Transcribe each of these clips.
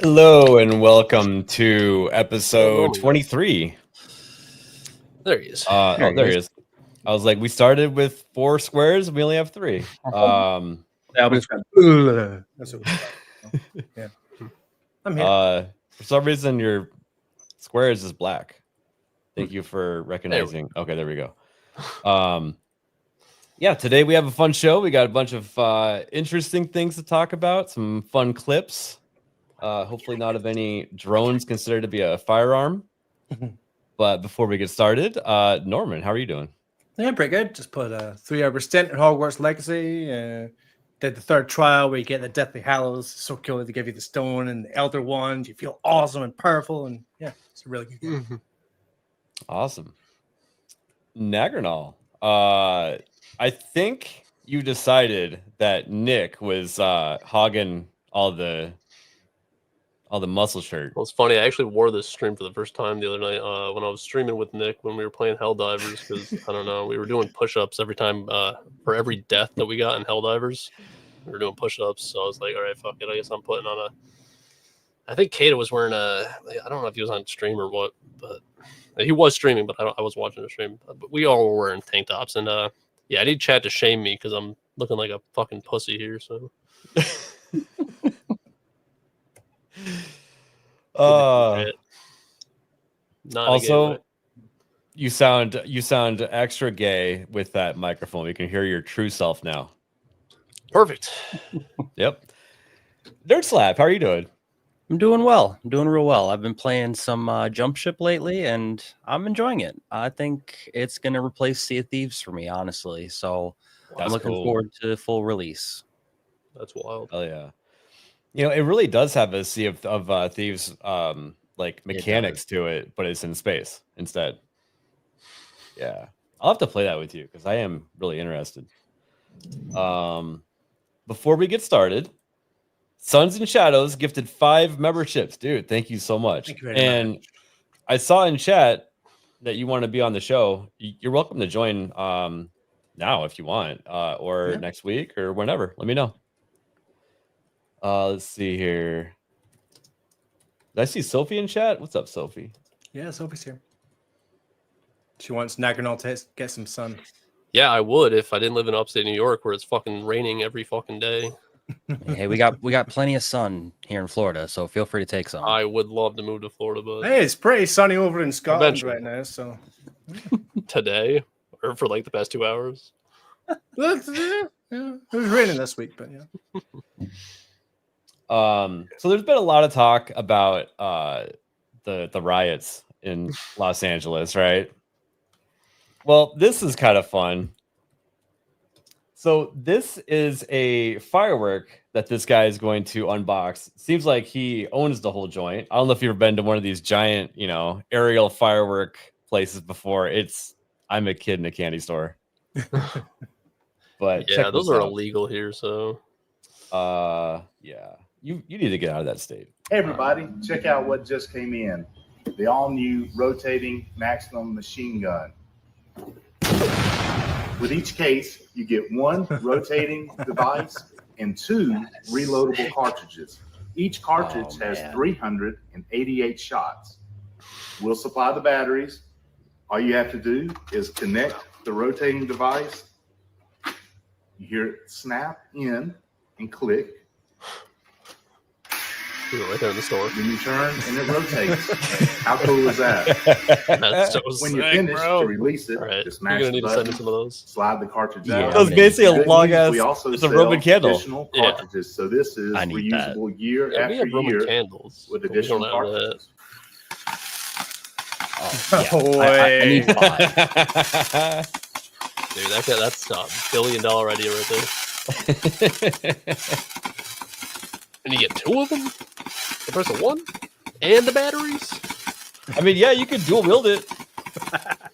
Hello and welcome to episode 23. There he is. There he is. I was like, we started with 4 squares and we only have 3. That's what yeah. I'm here. For some reason your squares is black. Thank you for recognizing. Okay, there we go. Yeah, today we have a fun show. We got a bunch of interesting things to talk about, some fun clips. Hopefully not of any drones considered to be a firearm. But before we get started, Norman, how are you doing? Yeah, pretty good. Just put a 3-hour stint at Hogwarts Legacy. Did the 3rd trial where you get the Deathly Hallows. So cool to give you the stone and the Elder Wand. You feel awesome and powerful. And yeah, it's a really good game. Awesome. Nagernal. I think you decided that Nick was hogging all the muscle shirt. Well, it's funny. I actually wore this stream for the first time the other night when I was streaming with Nick when we were playing Helldivers because I don't know, we were doing push-ups every time for every death that we got in Helldivers. We were doing push-ups, so I was like, all right, fuck it. I guess I'm putting on I think Kata was wearing I don't know if he was on stream or what, but he was streaming, but I was watching the stream. But we all were wearing tank tops, and yeah, I need chat to shame me because I'm looking like a fucking pussy here. So. Also, you sound extra gay with that microphone. We can hear your true self now. Perfect. Yep. Nerd Slap, how are you doing? I'm doing well. I'm doing real well. I've been playing some Jump Ship lately, and I'm enjoying it. I think it's going to replace Sea of Thieves for me, honestly. So I'm looking forward to full release. That's wild. Oh yeah. You know, it really does have a Sea of Thieves like mechanics to it, but it's in space instead. Yeah. I'll have to play that with you because I am really interested. Before we get started, Suns and Shadows gifted 5 memberships. Dude, thank you so much. Thank you very much. I saw in chat that you want to be on the show. You're welcome to join now if you want, or next week or whenever. Let me know. Let's see here. Did I see Sophie in chat? What's up, Sophie? Yeah, Sophie's here. She wants Nagernal to get some sun. Yeah, I would if I didn't live in upstate New York where it's fucking raining every fucking day. Hey, we got plenty of sun here in Florida, so feel free to take some. I would love to move to Florida, but Hey, it's pretty sunny over in Scotland right now, so today or for like the past 2 hours. Yeah, it was raining this week, but yeah. So there's been a lot of talk about the riots in Los Angeles, right? Well, this is kind of fun. So this is a firework that this guy is going to unbox. Seems like he owns the whole joint. I don't know if you've ever been to one of these giant, aerial firework places before. I'm a kid in a candy store. But yeah, those are illegal here, so yeah. You need to get out of that state. Hey everybody, check out what just came in. The all-new rotating maximum machine gun. With each case, you get 1 rotating device and 2 reloadable cartridges. Each cartridge has 388 shots. We'll supply the batteries. All you have to do is connect the rotating device. You hear it snap in and click. right there in the store. Then you turn and it rotates. How cool is that? That's so When sick, you're finished, bro. to release it, Right. just You're mash gonna the need to send me button, some of those. slide the cartridge Yeah, out. That was basically a Good long news, ass. we also It's a sell Roman candle. additional cartridges, so this is I need that. reusable year Yeah, we after have Roman year candles. with but we don't additional have that. cartridges. I need 5. Dude, that's a $1 billion idea right there. And you get 2 of them? The price of 1? And the batteries? I mean, yeah, you could dual wield it.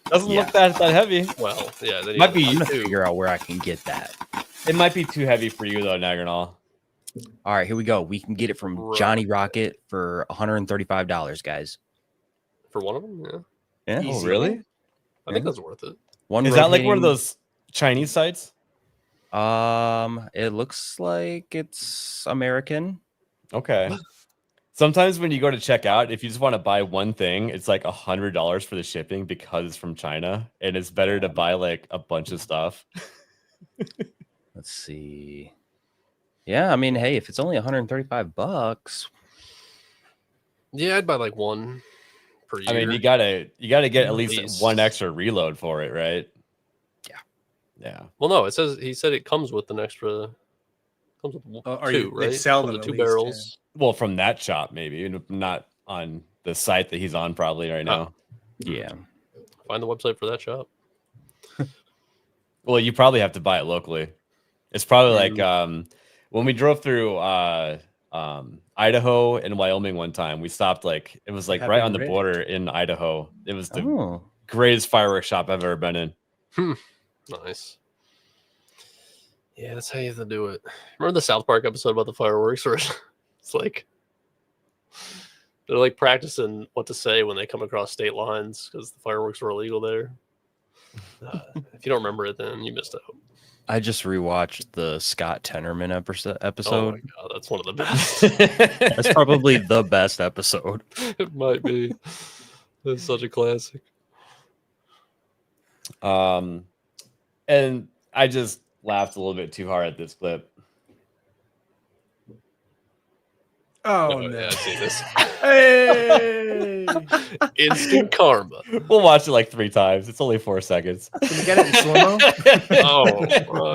Doesn't look that heavy. Well, yeah. Then you Might gotta be- buy I'm gonna 2. figure out where I can get that. It might be too heavy for you though, Nagernal. All right, here we go. We can get it from Right. Johnny Rocket for $135, guys. For one of them? Yeah. Yeah. Oh, Easy. really? I think that's worth it. One Is that like one of rotating- those Chinese sites? It looks like it's American. Okay. Sometimes when you go to check out, if you just want to buy one thing, it's like $100 for the shipping because it's from China, and it's better to buy like a bunch of stuff. Let's see. Yeah, I mean, hey, if it's only $135, Yeah, I'd buy like one per year. I mean, you gotta get at least least. one extra reload for it, right? Yeah. Well, no, he said it comes with an extra. Comes with two, right? They sell Comes them with at two least, barrels. Well, from that shop, maybe not on the site that he's on probably right now. yeah. Find the website for that shop. Well, you probably have to buy it locally. It's probably like when we drove through Idaho and Wyoming one time, we stopped like it was like right on the border in Idaho. It was the greatest fireworks shop I've ever been in. Nice. Yeah, that's how you have to do it. Remember the South Park episode about the fireworks where it's like they're like practicing what to say when they come across state lines because the fireworks were illegal there. If you don't remember it, then you missed out. I just rewatched the Scott Tenorman episode. Oh my god, that's one of the best. That's probably the best episode. It might be. It's such a classic. And I just laughed a little bit too hard at this clip. Oh, Yeah, no. I've seen this. Hey! Instant karma. We'll watch it like 3 times. It's only 4 seconds. Can you get it in slow-mo? Oh,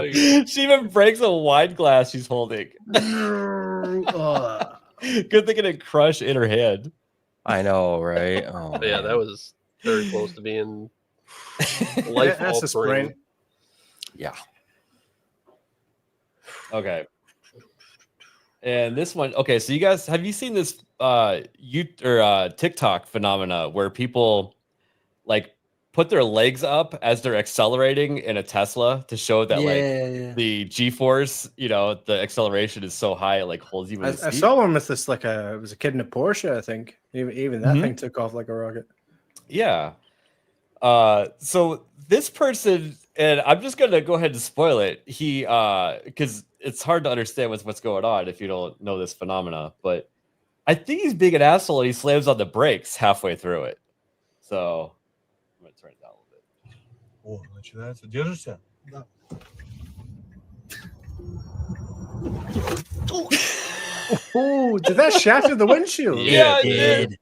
right. She even breaks a wine glass she's holding. Ugh. Good thing it didn't crush in her hand. I know, right? Oh, Yeah, man. that was very close to being life That's a sprint. Yeah. Okay. And this one, okay, so you guys, have you seen this TikTok phenomena where people like put their legs up as they're accelerating in a Tesla to show that like the G-force, the acceleration is so high it like holds you in the I seat? saw one with this it was a kid in a Porsche, I think. Even that thing took off like a rocket. Yeah. So this person, and I'm just gonna go ahead and spoil it. He because it's hard to understand what's going on if you don't know this phenomena, but I think he's being an asshole and he slams on the brakes halfway through it. So I'm gonna turn it down a little bit. О, начинается. Держишься? Да. Oh, did that shatter the windshield? Yeah, it did.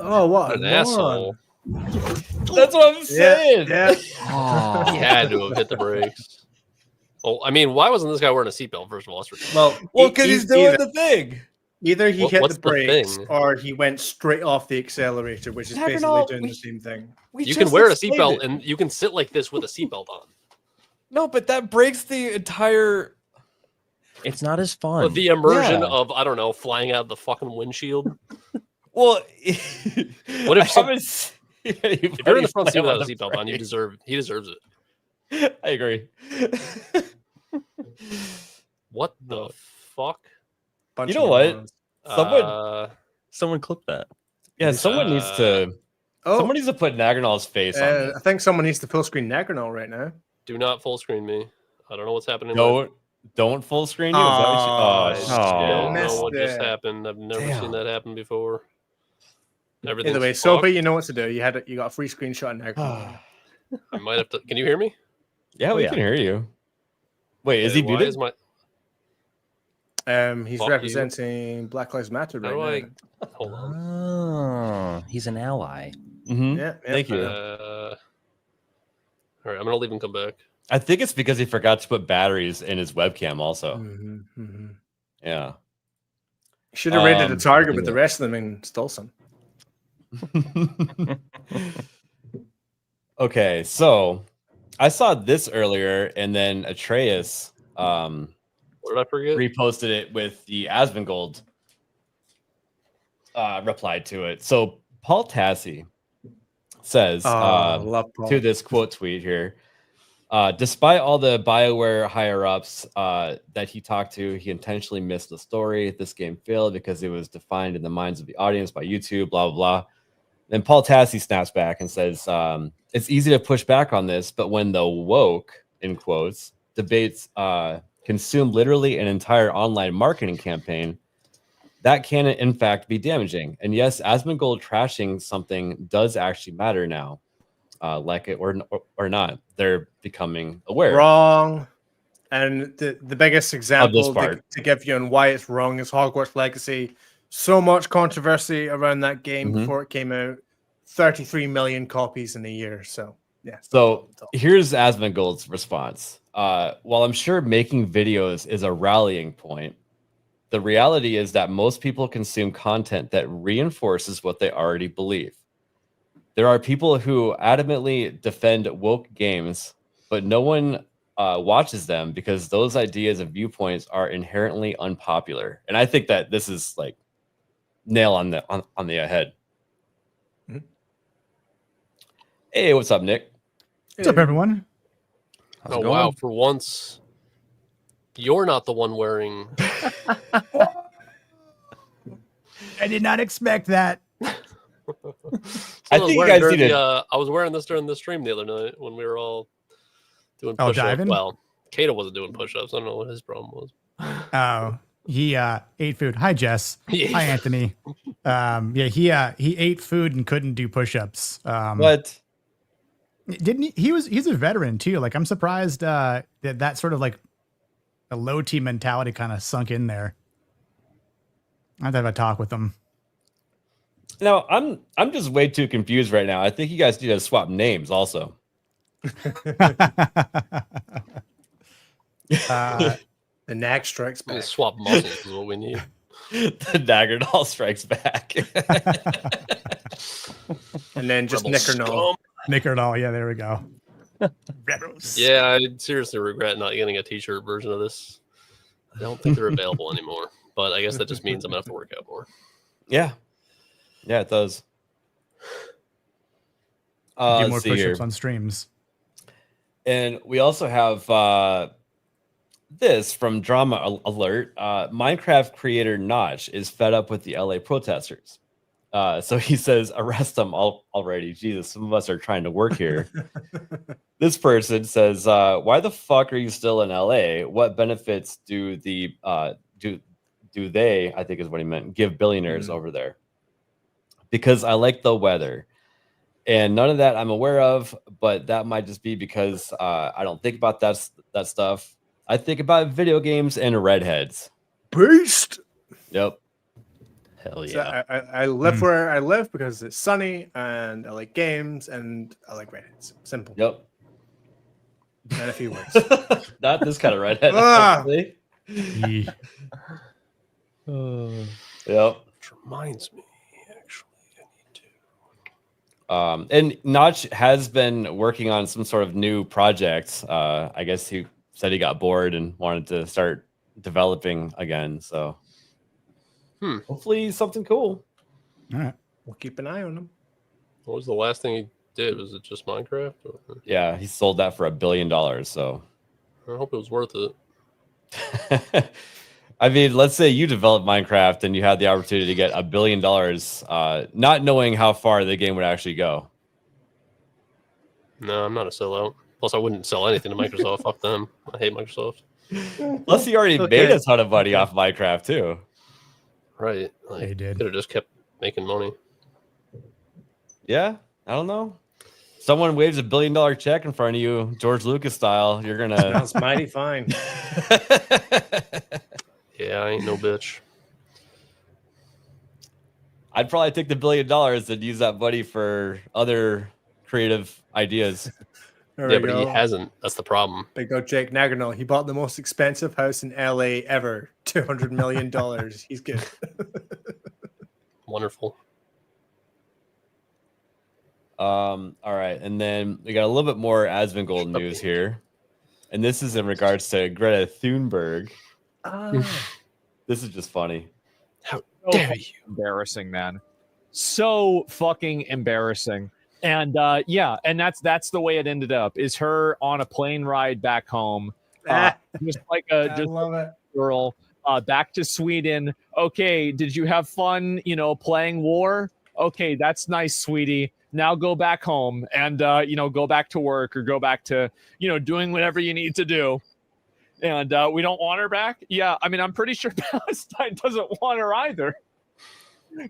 Oh, what An a asshole. That's what I'm saying. Yeah. Oh. He had to have hit the brakes. Well, I mean, why wasn't this guy wearing a seatbelt, first of all? That's ridiculous. Well, because he's doing the thing. Either he hit What's the the brakes thing? or he went straight off the accelerator, which is basically doing the same thing. You can wear a seatbelt and you can sit like this with a seatbelt on. No, but that breaks the entire. It's not as fun. But the immersion of, I don't know, flying out of the fucking windshield. Well, What if if you're in the front seat without a seatbelt on, he deserves it. I agree. What the fuck? Bunch You know of what? morons. Someone clip that. Yeah, someone needs to. Oh, Someone needs to put Nagrinal's face on it. I think someone needs to full screen Nagrinal right now. Do not full screen me. I don't know what's happening. Don't full screen you. Is that what you- I don't know missed what just it. happened. I've never seen that happen before. Everything's Either way, fucked. Sophie, you know what to do. You got a free screenshot in Nagrinal. I might have to. Can you hear me? Yeah, we yeah. can hear you. Wait, is he Why muted? is my? He's Fuck you. representing Black Lives Matter How do right I? now. Hold on. Oh, he's an ally. Mhm. Yeah, Thank you. All right, I'm gonna leave and come back. I think it's because he forgot to put batteries in his webcam. Also, yeah. Should have raided the target with yeah. the rest of them and stole some. Okay, so I saw this earlier, and then Atreus What did I forget? reposted it with the Asmongold replied to it. So Paul Tassi says Love Paul. to this quote tweet here, despite all the BioWare higher ups that he talked to, he intentionally missed the story. This game failed because it was defined in the minds of the audience by YouTube, blah, blah, blah. Then Paul Tassi snaps back and says, it's easy to push back on this, but when the woke, in quotes, debates consume literally an entire online marketing campaign, that can in fact be damaging. And yes, Asmongold trashing something does actually matter now, like it or not. They're becoming aware. Wrong. And the biggest example part. to give you on why it's wrong is Hogwarts Legacy. So much controversy around that game before it came out. 33 million copies in a year. So yeah. So here's Asmongold's response. While I'm sure making videos is a rallying point, the reality is that most people consume content that reinforces what they already believe. There are people who adamantly defend woke games, but no one watches them because those ideas and viewpoints are inherently unpopular. And I think that this is like nail on the head. Mhm. Hey, what's up, Nick? What's up, everyone? How's it Oh going? wow! For once, you're not the one wearing. I did not expect that. I think you guys need to. I was wearing this during the stream the other night when we were all doing Oh, push-ups. diving? Well, Kato wasn't doing push-ups. I don't know what his problem was. Oh, he ate food. Hi, Jess. Yeah. Hi, Anthony. He ate food and couldn't do push-ups. What? Didn't he? He's a veteran too. Like, I'm surprised that sort of like a low T mentality kind of sunk in there. I have to have a talk with him. No, I'm just way too confused right now. I think you guys need to swap names also. The knack strikes I mean, back. swap muscles is what we need. The dagger doll strikes back. And then just Rebel nick or no. scum. Nick or all. Yeah, there we go. Rebels. Yeah, I seriously regret not getting a t-shirt version of this. I don't think they're available anymore, but I guess that just means I'm gonna have to work out more. Yeah, it does. Do more Let's see here. push-ups on streams. And we also have this from Drama Alert. Minecraft creator Notch is fed up with the LA protesters. So he says, arrest them already. Jesus, some of us are trying to work here. This person says, why the fuck are you still in LA? What benefits do they, I think is what he meant, give billionaires over there? Because I like the weather. And none of that I'm aware of, but that might just be because I don't think about that stuff. I think about video games and redheads. Beast. Yep. Hell So yeah. I live where I live because it's sunny and I like games and I like redheads. Simple. Yep. And a few words. Not this kind of redhead. Ah! Actually. Yeah. Yep. Which reminds me, actually, I need to. And Notch has been working on some sort of new project. I guess he said he got bored and wanted to start developing again. So hopefully something cool. All right. We'll keep an eye on them. What was the last thing he did? Was it just Minecraft? Or... Yeah, he sold that for $1 billion. So I hope it was worth it. I mean, let's say you developed Minecraft and you had the opportunity to get $1 billion, not knowing how far the game would actually go. No, I'm not a sellout. Plus, I wouldn't sell anything to Microsoft. Fuck them. I hate Microsoft. Plus, he already made a ton of money off Minecraft too. Right. Like, They did. Could have just kept making money. Yeah, I don't know. Someone waves $1 billion check in front of you, George Lucas style. You're gonna. Sounds mighty fine. Yeah, I ain't no bitch. I'd probably take the $1 billion and use that money for other creative ideas. There Yeah, we but he go. hasn't. That's the problem. Big old Jake Nagano. He bought the most expensive house in LA ever. $200 million. He's good. Wonderful. All right, and then we got a little bit more Asmongold news here, and this is in regards to Greta Thunberg. This is just funny. How So dare you? embarrassing, man. So fucking embarrassing. And and that's the way it ended up. Is her on a plane ride back home, just like I just love it. girl, back to Sweden. Okay, did you have fun? Playing war. Okay, that's nice, sweetie. Now go back home and go back to work or go back to doing whatever you need to do. And we don't want her back. Yeah, I mean, I'm pretty sure Palestine doesn't want her either.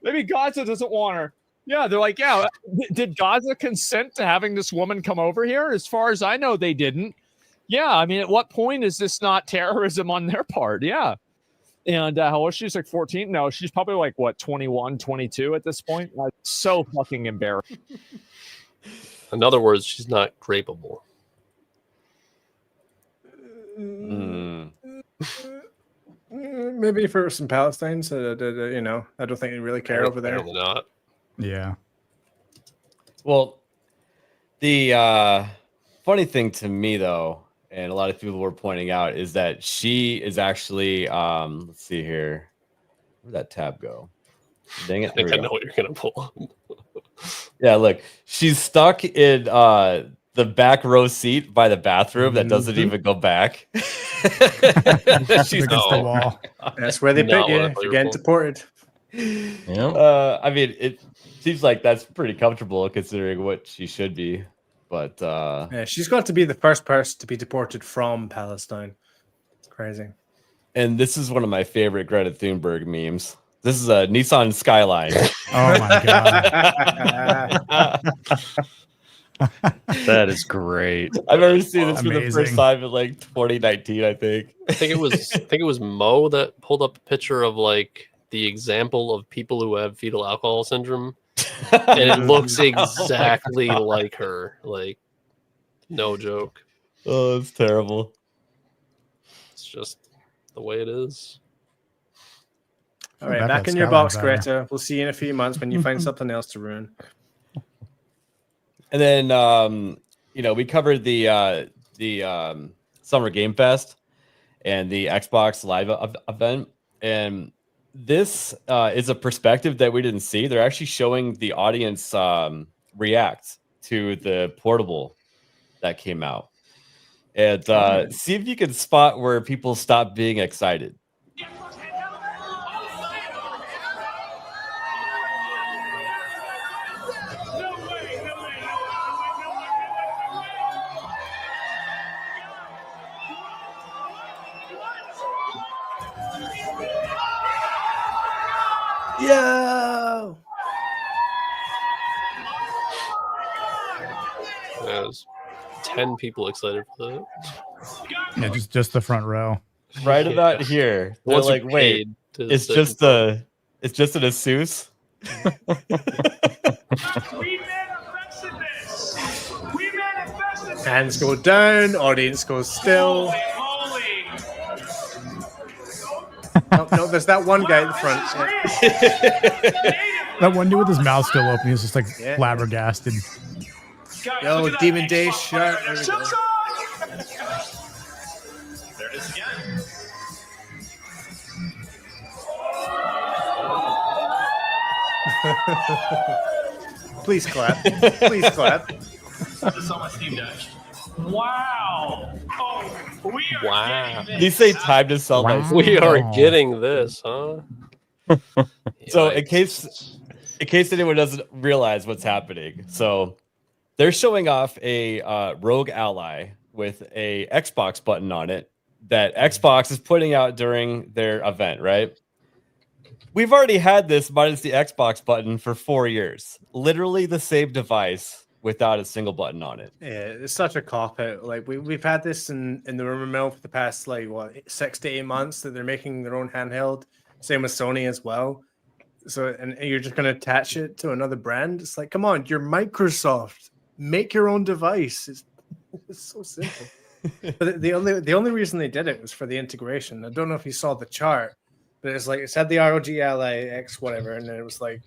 Maybe Gaza doesn't want her. Yeah, they're like, yeah, did Gaza consent to having this woman come over here? As far as I know, they didn't. Yeah, I mean, at what point is this not terrorism on their part? Yeah. And how old she's like 14? No, she's probably like, what, 21, 22 at this point? Like, so fucking embarrassing. In other words, she's not grapeable. Maybe for some Palestinians, you know, I don't think they really care over there. Apparently not. Yeah. Well, the funny thing to me, though, and a lot of people were pointing out, is that she is actually, let's see here. Where'd that tab go? Dang it. I think I know what you're going to pull. Yeah, look, she's stuck in the back row seat by the bathroom that doesn't even go back. She's against the wall. That's where they put you if you're getting deported. Yeah. I mean, it seems like that's pretty comfortable considering what she should be. But yeah, she's got to be the first person to be deported from Palestine. It's crazy. And this is one of my favorite Greta Thunberg memes. This is a Nissan Skyline. Oh my god. That is great. I've ever seen this for the Amazing. first time in like 2019, I think. I think it was Mo that pulled up a picture of like the example of people who have fetal alcohol syndrome, and it looks exactly like her. Like, no joke. Oh, it's terrible. It's just the way it is. All right, Back back at in your Skyline box, Valley. Greta. We'll see you in a few months when you find something else to ruin. And then you know, we covered the Summer Game Fest and the Xbox Live event, and this is a perspective that we didn't see. They're actually showing the audience react to the portable that came out, and see if you can spot where people stop being excited. Yo! There's 10 people excited for that. Yeah, just the front row. Right about here, they're Once you like, wait, paid to it's sit just in it's just an Asus. We manifested this. We manifested this. Hands go down, audience goes still. Holy No, there's that one guy in the front. That one dude with his mouth still open, he's just like Yeah. flabbergasted. Guys, Yo, look at that Demon Xbox Day shirt. There we go. There it is again. Please clap. Please clap. This on my Steam Deck. Wow. Oh, we are Wow. getting this. These say time to sell my Wow. We are Oh. getting this, huh? So Yikes. in case anyone doesn't realize what's happening, so they're showing off a Rogue Ally with a Xbox button on it that Xbox is putting out during their event, right? We've already had this minus the Xbox button for 4 years. Literally the same device without a single button on it. Yeah, it's such a cop out. Like we've had this in the rumor mill for the past like what 6 to 8 months that they're making their own handheld. Same with Sony as well. So and you're just gonna attach it to another brand. It's like, come on, you're Microsoft. Make your own device. It's so simple. But the only reason they did it was for the integration. I don't know if you saw the chart, but it's like it said the ROG Ally X whatever, and then it was like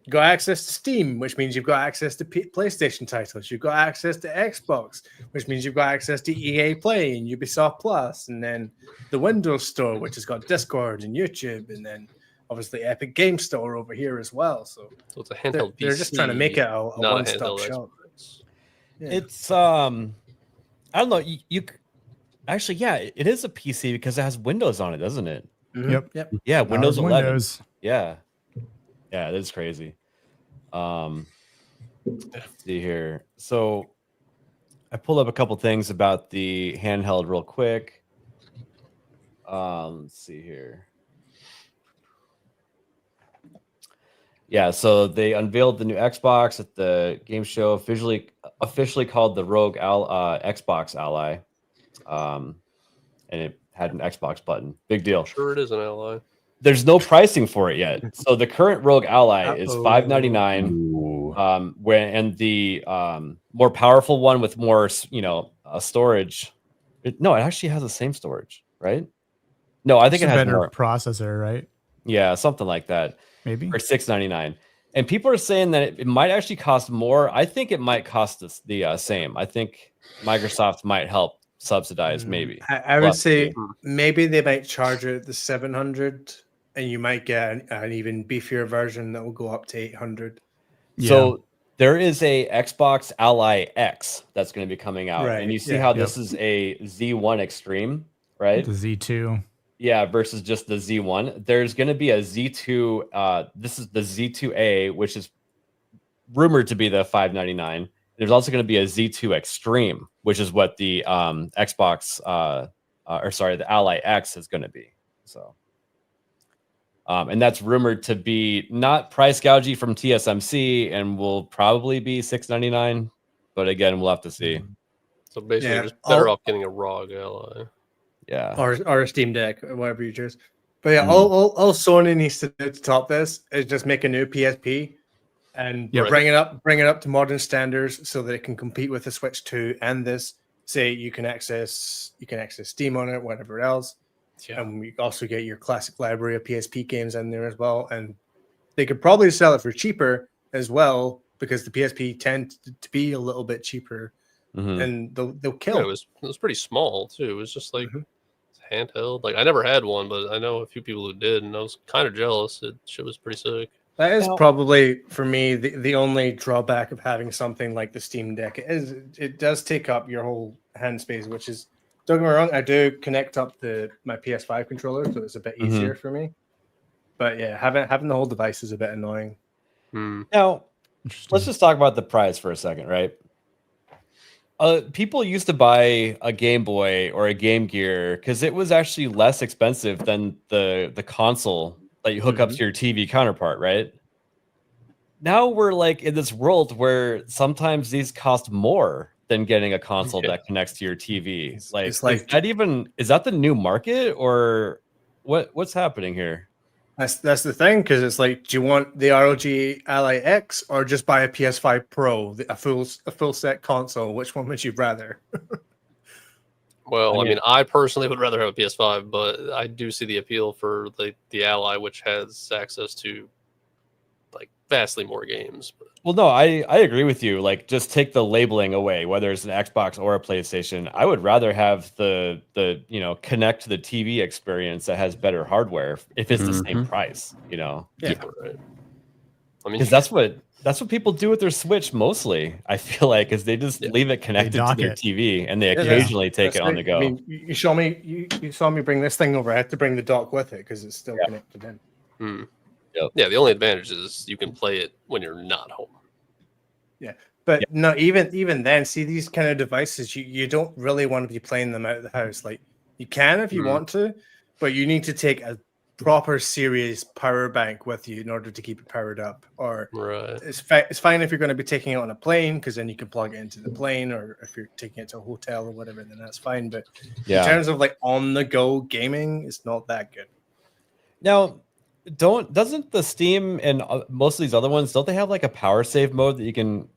you got access to Steam, which means you've got access to PlayStation titles. You've got access to Xbox, which means you've got access to EA Play and Ubisoft Plus, and then the Windows Store, which has got Discord and YouTube, and then obviously Epic Game Store over here as well. So So it's a handheld they're just trying to make it a not one-stop handheld shop. Xbox. Yeah. It's I don't know, you actually, yeah, it is a PC because it has Windows on it, doesn't it? Yep. Yep. Yeah, Windows 11. Windows. Yeah. Yeah, that's crazy. Let's see here. So I pulled up a couple things about the handheld real quick. Let's see here. Yeah, so they unveiled the new Xbox at the game show, officially called the Rogue Xbox Ally, and it had an Xbox button. Big deal. Sure, it is an ally. There's no pricing for it yet. So the current Rogue Ally is $5.99. And the more powerful one with more, storage. No, it actually has the same storage, right? No, I think it a has better more processor, right? Yeah, something like that. Maybe for $6.99. And people are saying that it might actually cost more. I think it might cost us the same. I think Microsoft might help subsidize, maybe. I would say maybe they might charge it the 700, and you might get an even beefier version that will go up to 800. So there is a Xbox Ally X that's going to be coming out, Right, and you see how this is a Z1 Extreme, right? The Z2. Yeah, versus just the Z1. There's going to be a Z2. This is the Z2A, which is rumored to be the $5.99. There's also going to be a Z2 Extreme, which is what the Xbox, the Ally X is going to be. So, and that's rumored to be not price gouging from TSMC, and will probably be $6.99. But again, we'll have to see. So basically, you're just better off getting a ROG Ally. Yeah, or a Steam Deck, or whatever you choose. But yeah, all Sony needs to do to top this is just make a new PSP and bring it up to modern standards so that it can compete with the Switch 2 and this. Say you can access Steam on it, whatever else. Yeah. And we also get your classic library of PSP games in there as well. And they could probably sell it for cheaper as well, because the PSP tend to be a little bit cheaper. And they'll kill. Yeah, it was pretty small too. It was just like handheld. Like I never had one, but I know a few people who did, and I was kind of jealous. Shit was pretty sick. That is probably for me the only drawback of having something like the Steam Deck. It does take up your whole hand space, which is, don't get me wrong, I do connect up my PS5 controller, so it's a bit easier for me. But yeah, having the whole device is a bit annoying. Now, let's just talk about the price for a second, right? People used to buy a Game Boy or a Game Gear because it was actually less expensive than the console that you hook up to your TV counterpart, right? Now we're like in this world where sometimes these cost more than getting a console that connects to your TV. Is that the new market, or what's happening here? That's the thing, because it's like, do you want the ROG Ally X or just buy a PS5 Pro, a full set console? Which one would you rather? Well, I mean, I personally would rather have a PS5, but I do see the appeal for the Ally, which has access to like vastly more games. Well, no, I agree with you. Like, just take the labeling away, whether it's an Xbox or a PlayStation. I would rather have the connect to the TV experience that has better hardware if it's the same price. Yeah, right. I mean, because that's what people do with their Switch mostly. I feel like is they just leave it connected to their TV, and they occasionally take it on the go. I mean, you saw me bring this thing over. I had to bring the dock with it because it's still connected in. Yeah, the only advantage is you can play it when you're not home. Yeah, but no, even then, see, these kind of devices, you don't really want to be playing them out of the house. Like, you can if you want to, but you need to take a proper serious power bank with you in order to keep it powered up. Or it's fine if you're going to be taking it on a plane, because then you can plug it into the plane, or if you're taking it to a hotel or whatever, then that's fine. But in terms of like on the go gaming, it's not that good. Now, doesn't the Steam and most of these other ones, don't they have like a power save mode that you can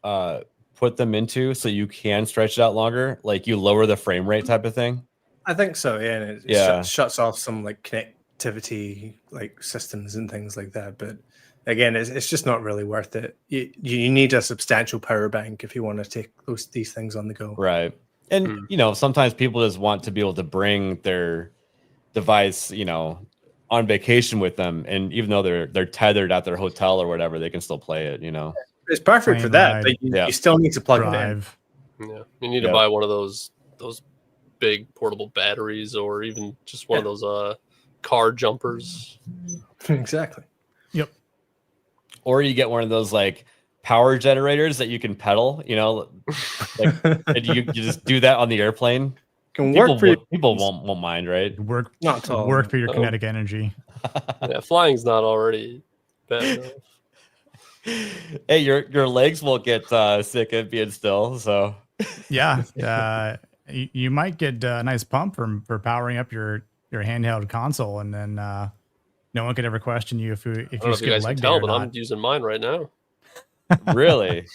put them into so you can stretch it out longer, like you lower the frame rate type of thing? I think so, yeah. And it shuts off some like connectivity like systems and things like that. But again, it's just not really worth it. You need a substantial power bank if you want to take these things on the go. Right. And sometimes people just want to be able to bring their device, on vacation with them, and even though they're tethered at their hotel or whatever, they can still play it. It's perfect for that, but you still need to plug it in. Yeah, you need to buy one of those big portable batteries, or even just one of those car jumpers. Exactly. Yep. Or you get one of those like power generators that you can pedal. And you just do that on the airplane. Can work for you. People won't mind, right? Work Not at all. work for your Oh. kinetic energy. Yeah, flying's not already bad enough. Hey, your legs won't get sick of being still. So Yeah, you might get a nice pump for powering up your handheld console, and then no one could ever question you if I you don't know if you skip a guys can leg day tell, or but I'm not. using mine right now. really,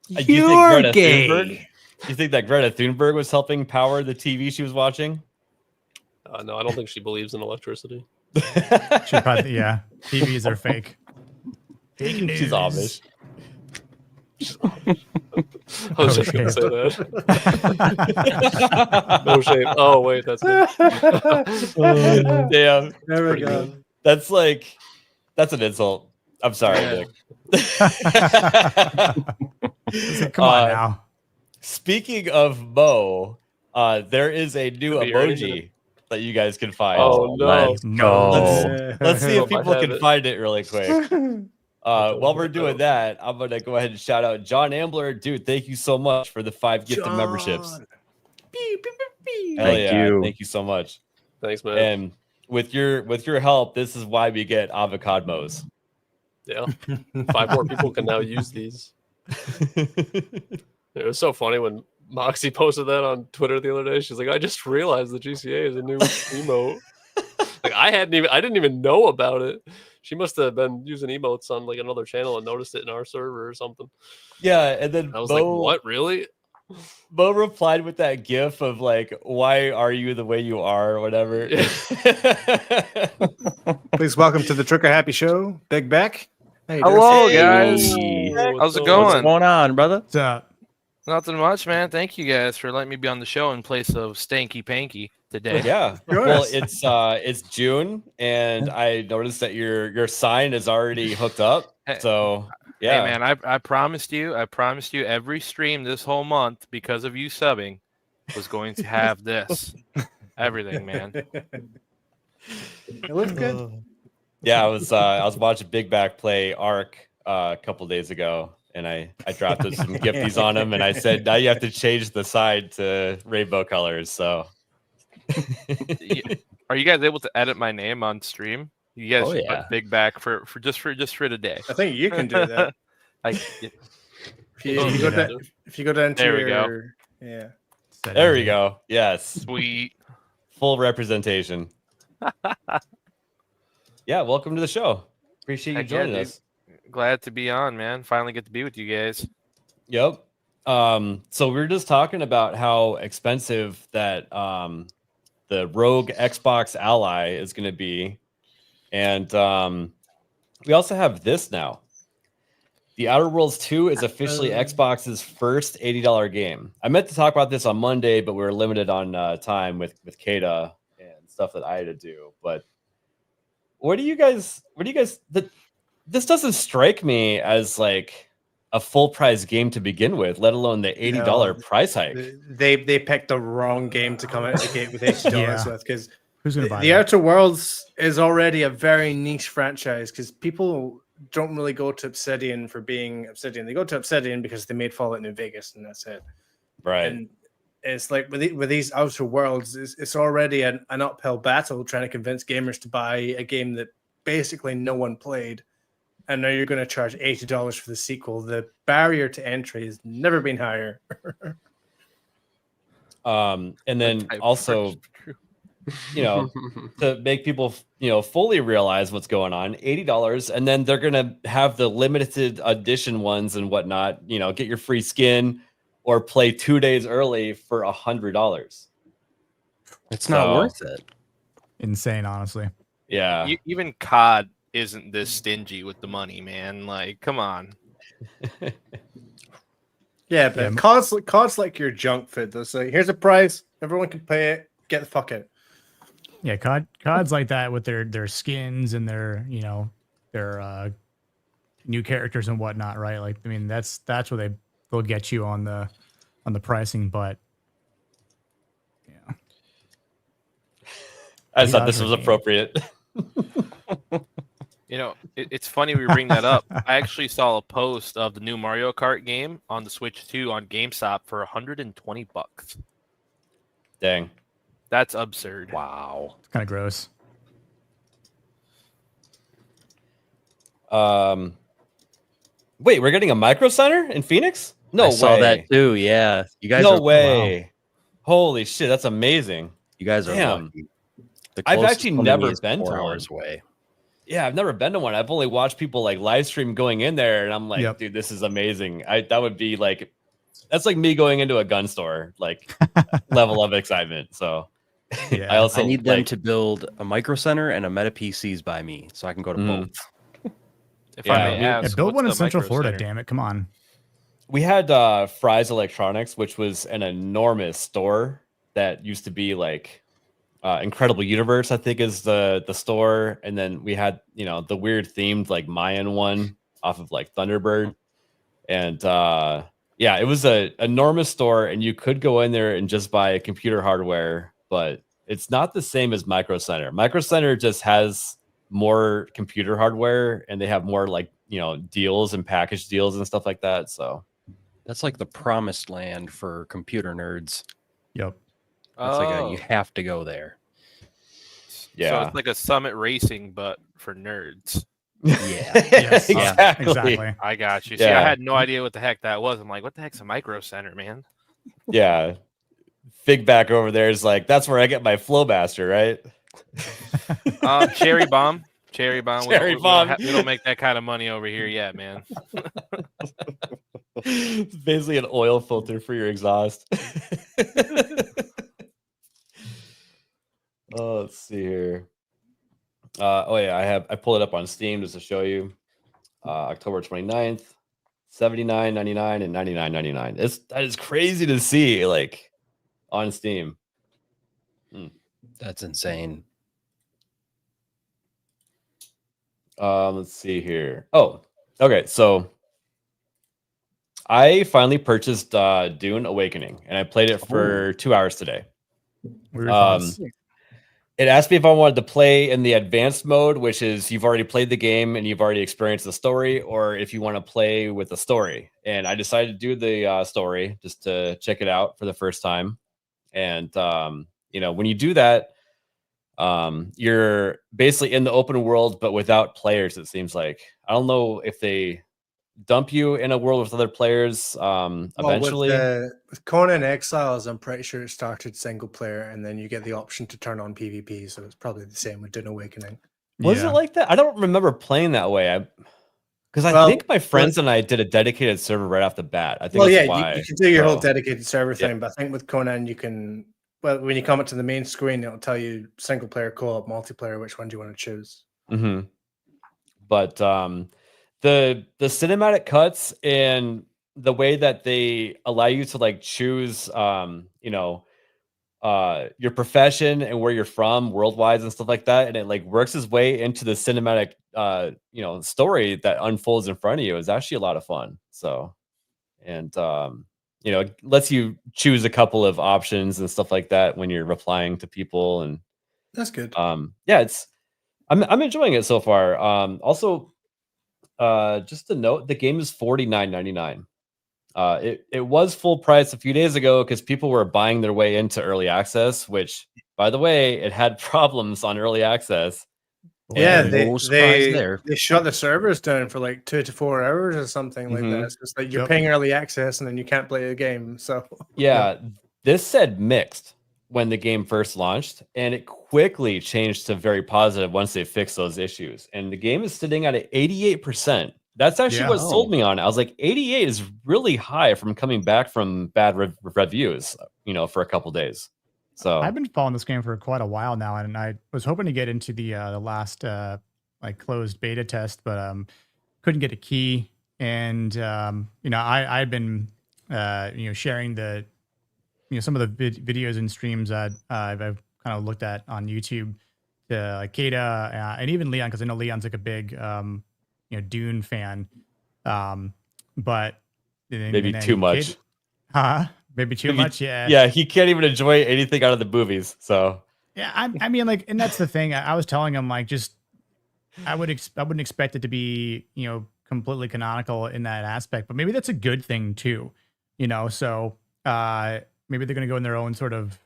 do you think You're Greta gay. Thunberg? You think that Greta Thunberg was helping power the TV she was watching? No, I don't think she believes in electricity. Should probably, yeah, TVs are fake. Fake news. She's Amish. I was just gonna say that. No shame. Oh wait, that's it. Damn, There we Pretty go. good. that's an insult. I'm sorry, Yeah. Nick. Come on now. Speaking of Mo, there is a new Could be earning emoji that you guys can find. Oh, no. Let's go. Let's see if Oh, my people can habit. find it really quick. While we're doing that, I'm gonna go ahead and shout out John Ambler, dude. Thank you so much for the 5 gifted memberships. John. Beep, beep, beep, beep. Hell Thank yeah, you. thank you so much. Thanks, man. And with your help, this is why we get avocados. Yeah, 5 more people can now use these. It was so funny when Moxie posted that on Twitter the other day. She's like, "I just realized the GCA is a new emote." Like I didn't even know about it. She must have been using emotes on like another channel and noticed it in our server or something. Yeah, and then I was like, "What? Really?" Mo replied with that gif of like, "Why are you the way you are?" or whatever. Please welcome to the Trigger Happy Show, Big Beck. How you doing? Hello, Hey. guys. Hey. How's it What's going? going on, brother? What's up? Nothing much, man. Thank you guys for letting me be on the show in place of Stanky Panky today. Yeah. Good. Well, it's June, and I noticed that your sign is already hooked up. Hey. So yeah, Hey, man, I promised you every stream this whole month because of you subbing was going to have this. Everything, man. It looks good. Yeah, I was watching Big Back play Ark a couple days ago, and I drafted some gifties on him, and I said now you have to change the side to rainbow colors. So Are you guys able to edit my name on stream? You guys Oh, should yeah. put Big Back for today. I think you can do that. Like, If you go down to There we go. your yeah. there we go. Yes, sweet. full representation. Yeah, welcome to the show. Appreciate you Heck yeah, joining dude. us. Glad to be on, man. Finally get to be with you guys. Yep. So we were just talking about how expensive that the Rogue Xbox Ally is going to be, and we also have this now. The Outer Worlds 2 is officially Xbox's first $80 game. I meant to talk about this on Monday, but we were limited on time with Kata and stuff that I had to do. But what do you guys? This doesn't strike me as like a full price game to begin with, let alone the $80 price hike. They picked the wrong game to come out of the gate with $80 Yeah. with because Who's gonna buy the that? Outer Worlds is already a very niche franchise because people don't really go to Obsidian for being Obsidian. They go to Obsidian because they made Fallout New Vegas and that's it. Right. And it's like with these Outer Worlds, it's already an uphill battle trying to convince gamers to buy a game that basically no one played. And now you're going to charge $80 for the sequel. The barrier to entry has never been higher. And then Type also, first. to make people, fully realize what's going on, $80, and then they're gonna have the limited edition ones and whatnot. Get your free skin or play 2 days early for $100. It's not So- worth it. Insane, honestly. Yeah, Even COD isn't this stingy with the money, man. Like, come on. Yeah, but COD's like your junk food. It's like, here's a price. Everyone can pay it. Get the fuck out. Yeah, COD's like that with their skins and their their new characters and whatnot, right? Like, I mean, that's where they'll get you on the pricing, but yeah, I just thought this $80 was a game. appropriate. It's funny we bring that up. I actually saw a post of the new Mario Kart game on the Switch 2 on GameStop for $120. Dang. That's absurd. Wow. It's kind of gross. Wait, we're getting a Microcenter in Phoenix? No I way. saw that too. Yeah, you guys No are way. Holy shit, that's amazing. You guys are Damn. lucky. The I've closest actually one to me never is been to 4 one. hours away. Yeah, I've never been to one. I've only watched people like live stream going in there, and I'm like, Yep. dude, this is amazing. That would be like, that's like me going into a gun store, like level of excitement. So Yeah. I also I need them like, to build a Microcenter and a Meta PCs by me, so I can go to Mhm. both. If Yeah, I may we- Yeah, ask, build what's one in the Central Florida. Microcenter? Damn it! Come on. we had Fry's Electronics, which was an enormous store that used to be like Incredible Universe, I think is the store, and then we had the weird themed like Mayan one off of like Thunderbird, and yeah, it was a enormous store, and you could go in there and just buy computer hardware, but it's not the same as Microcenter. Microcenter just has more computer hardware, and they have more like deals and package deals and stuff like that. So That's like the promised land for computer nerds. Yep. It's like Oh, you have to go there. so yeah. it's like a Summit Racing, but for nerds. Yeah. Yes. exactly. Exactly. I got you. See, Yeah. I had no idea what the heck that was. I'm like, what the heck's a Microcenter, man? Yeah. Fig back over there is like, that's where I get my Flowmaster, right? Cherry Bomb. Cherry Bomb. Cherry we Bomb. we don't make that kind of money over here yet, man. It's basically an oil filter for your exhaust. Oh, let's see here. Oh yeah, I pulled it up on Steam just to show you. October 29th, $79.99 and $99.99. That is crazy to see, like on Steam. That's insane. Let's see here. Oh, okay. So I finally purchased Dune Awakening, and I played it for 2 hours today. Weird thoughts. It asked me if I wanted to play in the advanced mode, which is you've already played the game and you've already experienced the story, or if you want to play with the story. And I decided to do the story just to check it out for the first time. And when you do that, you're basically in the open world, but without players. It seems like I don't know if they dump you in a world with other players eventually. With Conan Exiles, I'm pretty sure it started single player, and then you get the option to turn on PvP. So it's probably the same with Dune Awakening. Was it like that? I don't remember playing that way. Because I think my friends and I did a dedicated server right off the bat. I think you can do your whole dedicated server thing, but I think with Conan you can. Well, when you come up to the main screen, it'll tell you single player, co-op, multiplayer. Which one do you want to choose? Mm-hmm. But the cinematic cuts and the way that they allow you to like choose your profession and where you're from worldwide and stuff like that, and it like works its way into the cinematic story that unfolds in front of you is actually a lot of fun. So and it lets you choose a couple of options and stuff like that when you're replying to people, and that's good. Yeah, I'm enjoying it so far. Also, just to note, the game is $49.99. It was full price a few days ago because people were buying their way into early access, which, by the way, it had problems on early access. Yeah, no surprise there. They shut the servers down for like 2 to 4 hours or something like that. It's just like you're paying early access and then you can't play the game. So yeah, this said mixed when the game first launched, and it quickly changed to very positive once they fixed those issues. And the game is sitting at 88%. That's actually what sold me on it. I was like, 88 is really high from coming back from bad reviews, for a couple days. So I've been following this game for quite a while now, and I was hoping to get into the last closed beta test, but couldn't get a key. And I've been sharing the some of the videos and streams that I've kind of looked at on YouTube to like Greta and even Leon, because I know Leon's like a big Dune fan, but maybe too much. Maybe too much. Yeah, he can't even enjoy anything out of the movies. So yeah, I mean, like, and that's the thing. I was telling him, like, just I wouldn't expect it to be completely canonical in that aspect, but maybe that's a good thing too. So maybe they're gonna go in their own sort of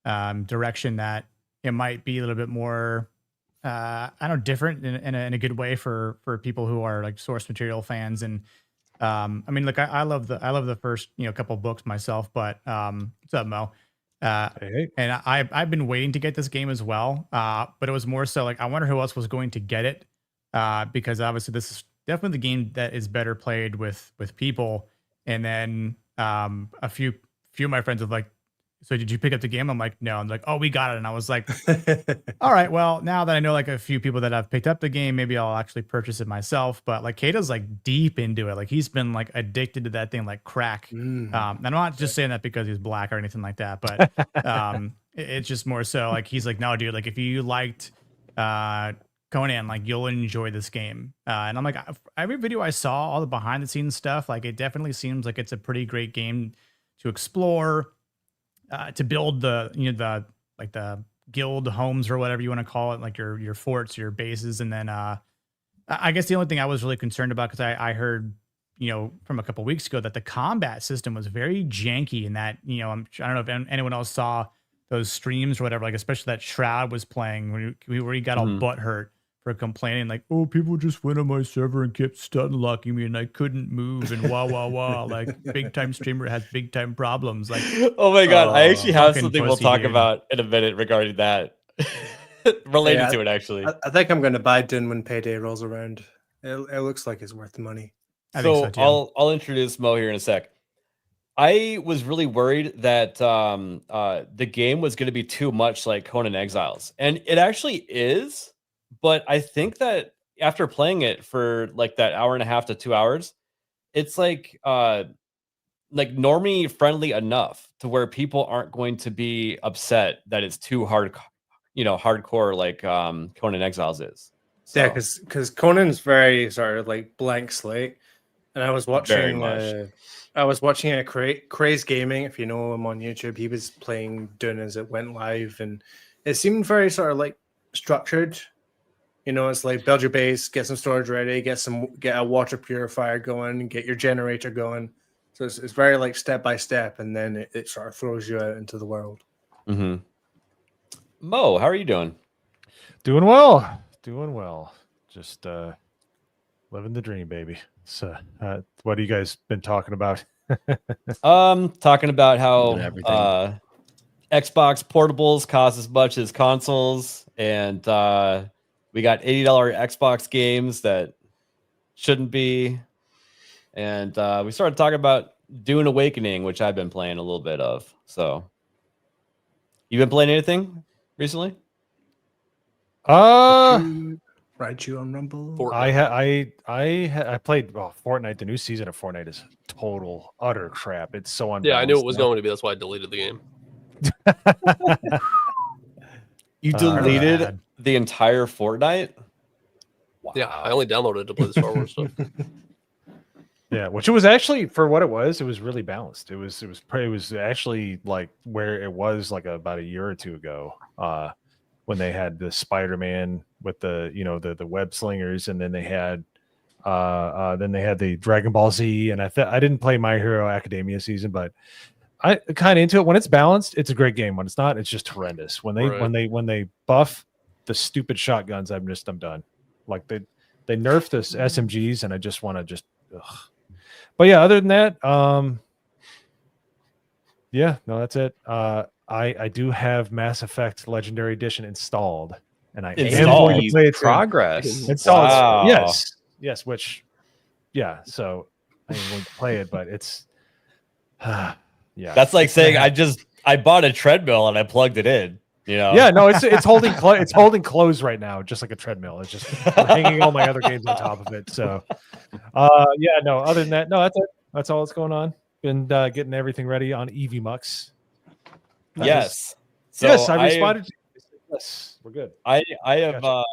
direction that it might be a little bit more, I don't know, different in a good way for people who are like source material fans. And I mean, look, I love the first couple books myself, but what's up, Mo? Hey. And I've been waiting to get this game as well, but it was more so like I wonder who else was going to get it, because obviously this is definitely the game that is better played with people. And then a few of my friends have like, so did you pick up the game? I'm like, no. I'm like, oh, we got it. And I was like, all right, well, now that I know like a few people that have picked up the game, maybe I'll actually purchase it myself. But like Kato's like deep into it. Like he's been like addicted to that thing like crack. And I'm not just saying that because he's black or anything like that, but it's just more so like he's like, no, dude, like if you liked Conan, like you'll enjoy this game. And I'm like, every video I saw, all the behind the scenes stuff, like it definitely seems like it's a pretty great game to explore. To build the the guild homes or whatever you want to call it, like your forts, your bases. And then I guess the only thing I was really concerned about, because I heard from a couple weeks ago that the combat system was very janky, and that I don't know if anyone else saw those streams or whatever, like especially that Shroud was playing where he got all butt hurt for complaining like, oh, people just went on my server and kept stun locking me and I couldn't move and wah like big time streamer has big time problems. Like, oh my god, I actually have something we'll talk dude. about in a minute regarding that. Related to it, actually. I think I'm going to buy Dune when payday rolls around. It looks like it's worth the money. I think so too. I'll introduce Mo here in a sec. I was really worried that the game was going to be too much like Conan Exiles, and it actually is. But I think that after playing it for like that hour and a half to 2 hours, it's like normie friendly enough to where people aren't going to be upset that it's too hard, hardcore like Conan Exiles is. So. Yeah, because Conan's very sort of like blank slate, and I was watching a Craze Gaming, if you know him on YouTube. He was playing Dune as it went live, and it seemed very sort of like structured. It's like build your base, get some storage ready, get a water purifier going, get your generator going. So it's very like step by step, and then it sort of throws you out into the world. Mm-hmm. Mo, how are you doing? Doing well. Just living the dream, baby. So, what have you guys been talking about? Talking about how Xbox portables cost as much as consoles, and we got $80 Xbox games that shouldn't be. And we started talking about Dune Awakening, which I've been playing a little bit of. So, you been playing anything recently? Ride you on Rumble? Fortnite. I played Fortnite. The new season of Fortnite is total utter crap. It's so unbalanced. Yeah, I knew it was going to be. That's why I deleted the game. You deleted the entire Fortnite? Wow. Yeah, I only downloaded it to play the Star Wars stuff. Yeah, which it was actually, for what it was really balanced. It was actually like where it was like about a year or two ago, when they had the Spider-Man with the the web slingers, and then they had the Dragon Ball Z, and I didn't play My Hero Academia season, but I kind of into it. When it's balanced, it's a great game. When it's not, it's just horrendous. When they buff the stupid shotguns, I'm done. Like they nerfed the SMGs, and I just want to just. Ugh. But yeah, other than that, that's it. I do have Mass Effect Legendary Edition installed, and I am going to play it. Progress. Installed. Wow. Yes. Which, so I am going to play it, but it's. Yeah, that's like saying I bought a treadmill and I plugged it in. Yeah, no, it's holding it's holding close right now, just like a treadmill. It's just hanging all my other games on top of it. So, other than that, no, that's it. That's all that's going on. Been getting everything ready on EVMux. Yes. So yes, I responded. Yes, we're good. I have. Gotcha.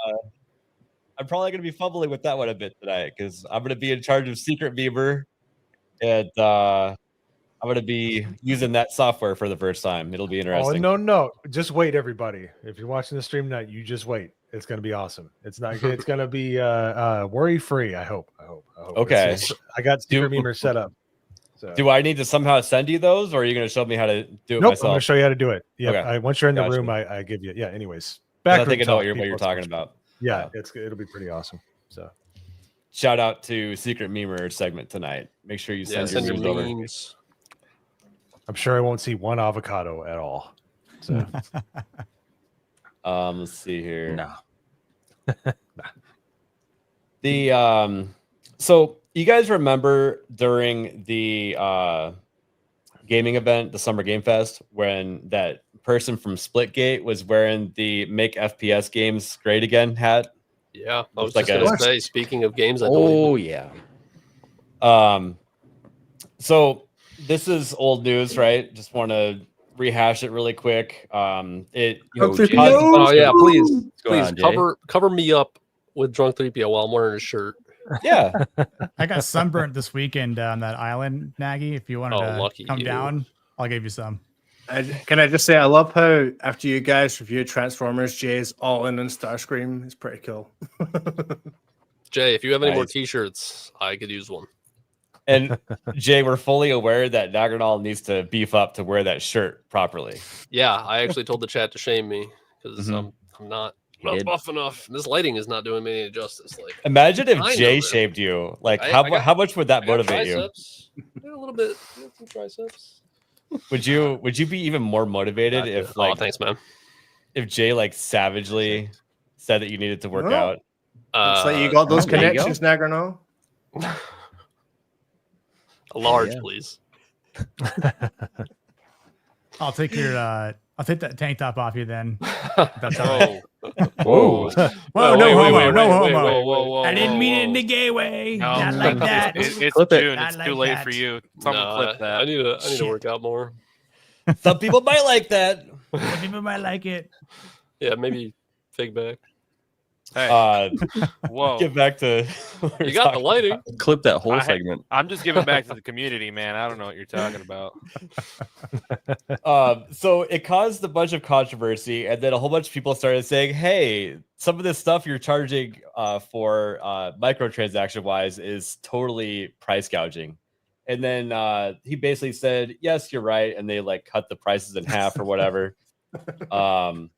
I'm probably going to be fumbling with that one a bit tonight because I'm going to be in charge of Secret Beaver, and I'm going to be using that software for the first time. It'll be interesting. Oh, no. Just wait, everybody. If you're watching the stream tonight, you just wait. It's going to be awesome. It's going to be worry-free, I hope. Okay. I got Secret Beaver set up. So. Do I need to somehow send you those, or are you going to show me how to do it Nope, myself? I'm going to show you how to do it. Yeah, Okay. Once you're in the Gotcha. room, I give you. Yeah. Anyways, I think I know what you're talking about. Yeah, it'll be pretty awesome. So, shout out to Secret Memer segment tonight. Make sure you send your memes over. I'm sure I won't see one avocado at all. So, let's see here. No. The so you guys remember during the gaming event, the Summer Game Fest, when that person from Splitgate was wearing the "Make FPS Games Great Again" hat? Yeah, I was like just gonna say. Speaking of games, yeah. So this is old news, right? Just want to rehash it really quick. Oh yeah, please on, cover me up with drunk 3PO while I'm wearing a shirt. Yeah, I got sunburnt this weekend on that island, Nagy. If you wanted to come down, I'll give you some. Can I just say, I love how after you guys reviewed Transformers, Jay's all in on Starscream. It's pretty cool. Jay, if you have any more T-shirts, I could use one. And Jay, we're fully aware that Nagranal needs to beef up to wear that shirt properly. Yeah, I actually told the chat to shame me because I'm not buff enough. This lighting is not doing me any justice. Like, imagine if Jay shaved you. Like, how much would that motivate you? Yeah, a little bit. Some triceps. Would you be even more motivated if like? Oh, thanks, man. If Jay like savagely said that you needed to work out. Looks like you got those connections, Nagranal. A large, please. I'll take that tank top off you then. That's all right. Whoa. Whoa, no homo, no homo. Whoa, I didn't mean it in the gay way. No, Not like that. It's Clip it. June. Not It's like too late that. for you. Someone clip that. I need to work out more. Some people might like that. Some people might like it. Yeah, maybe fake back. Hey, whoa! Get back to you got the lighting. Clip that whole segment. I'm just giving back to the community, man. I don't know what you're talking about. So it caused a bunch of controversy, and then a whole bunch of people started saying, "Hey, some of this stuff you're charging for microtransaction wise is totally price gouging." And then he basically said, "Yes, you're right," and they like cut the prices in half or whatever. And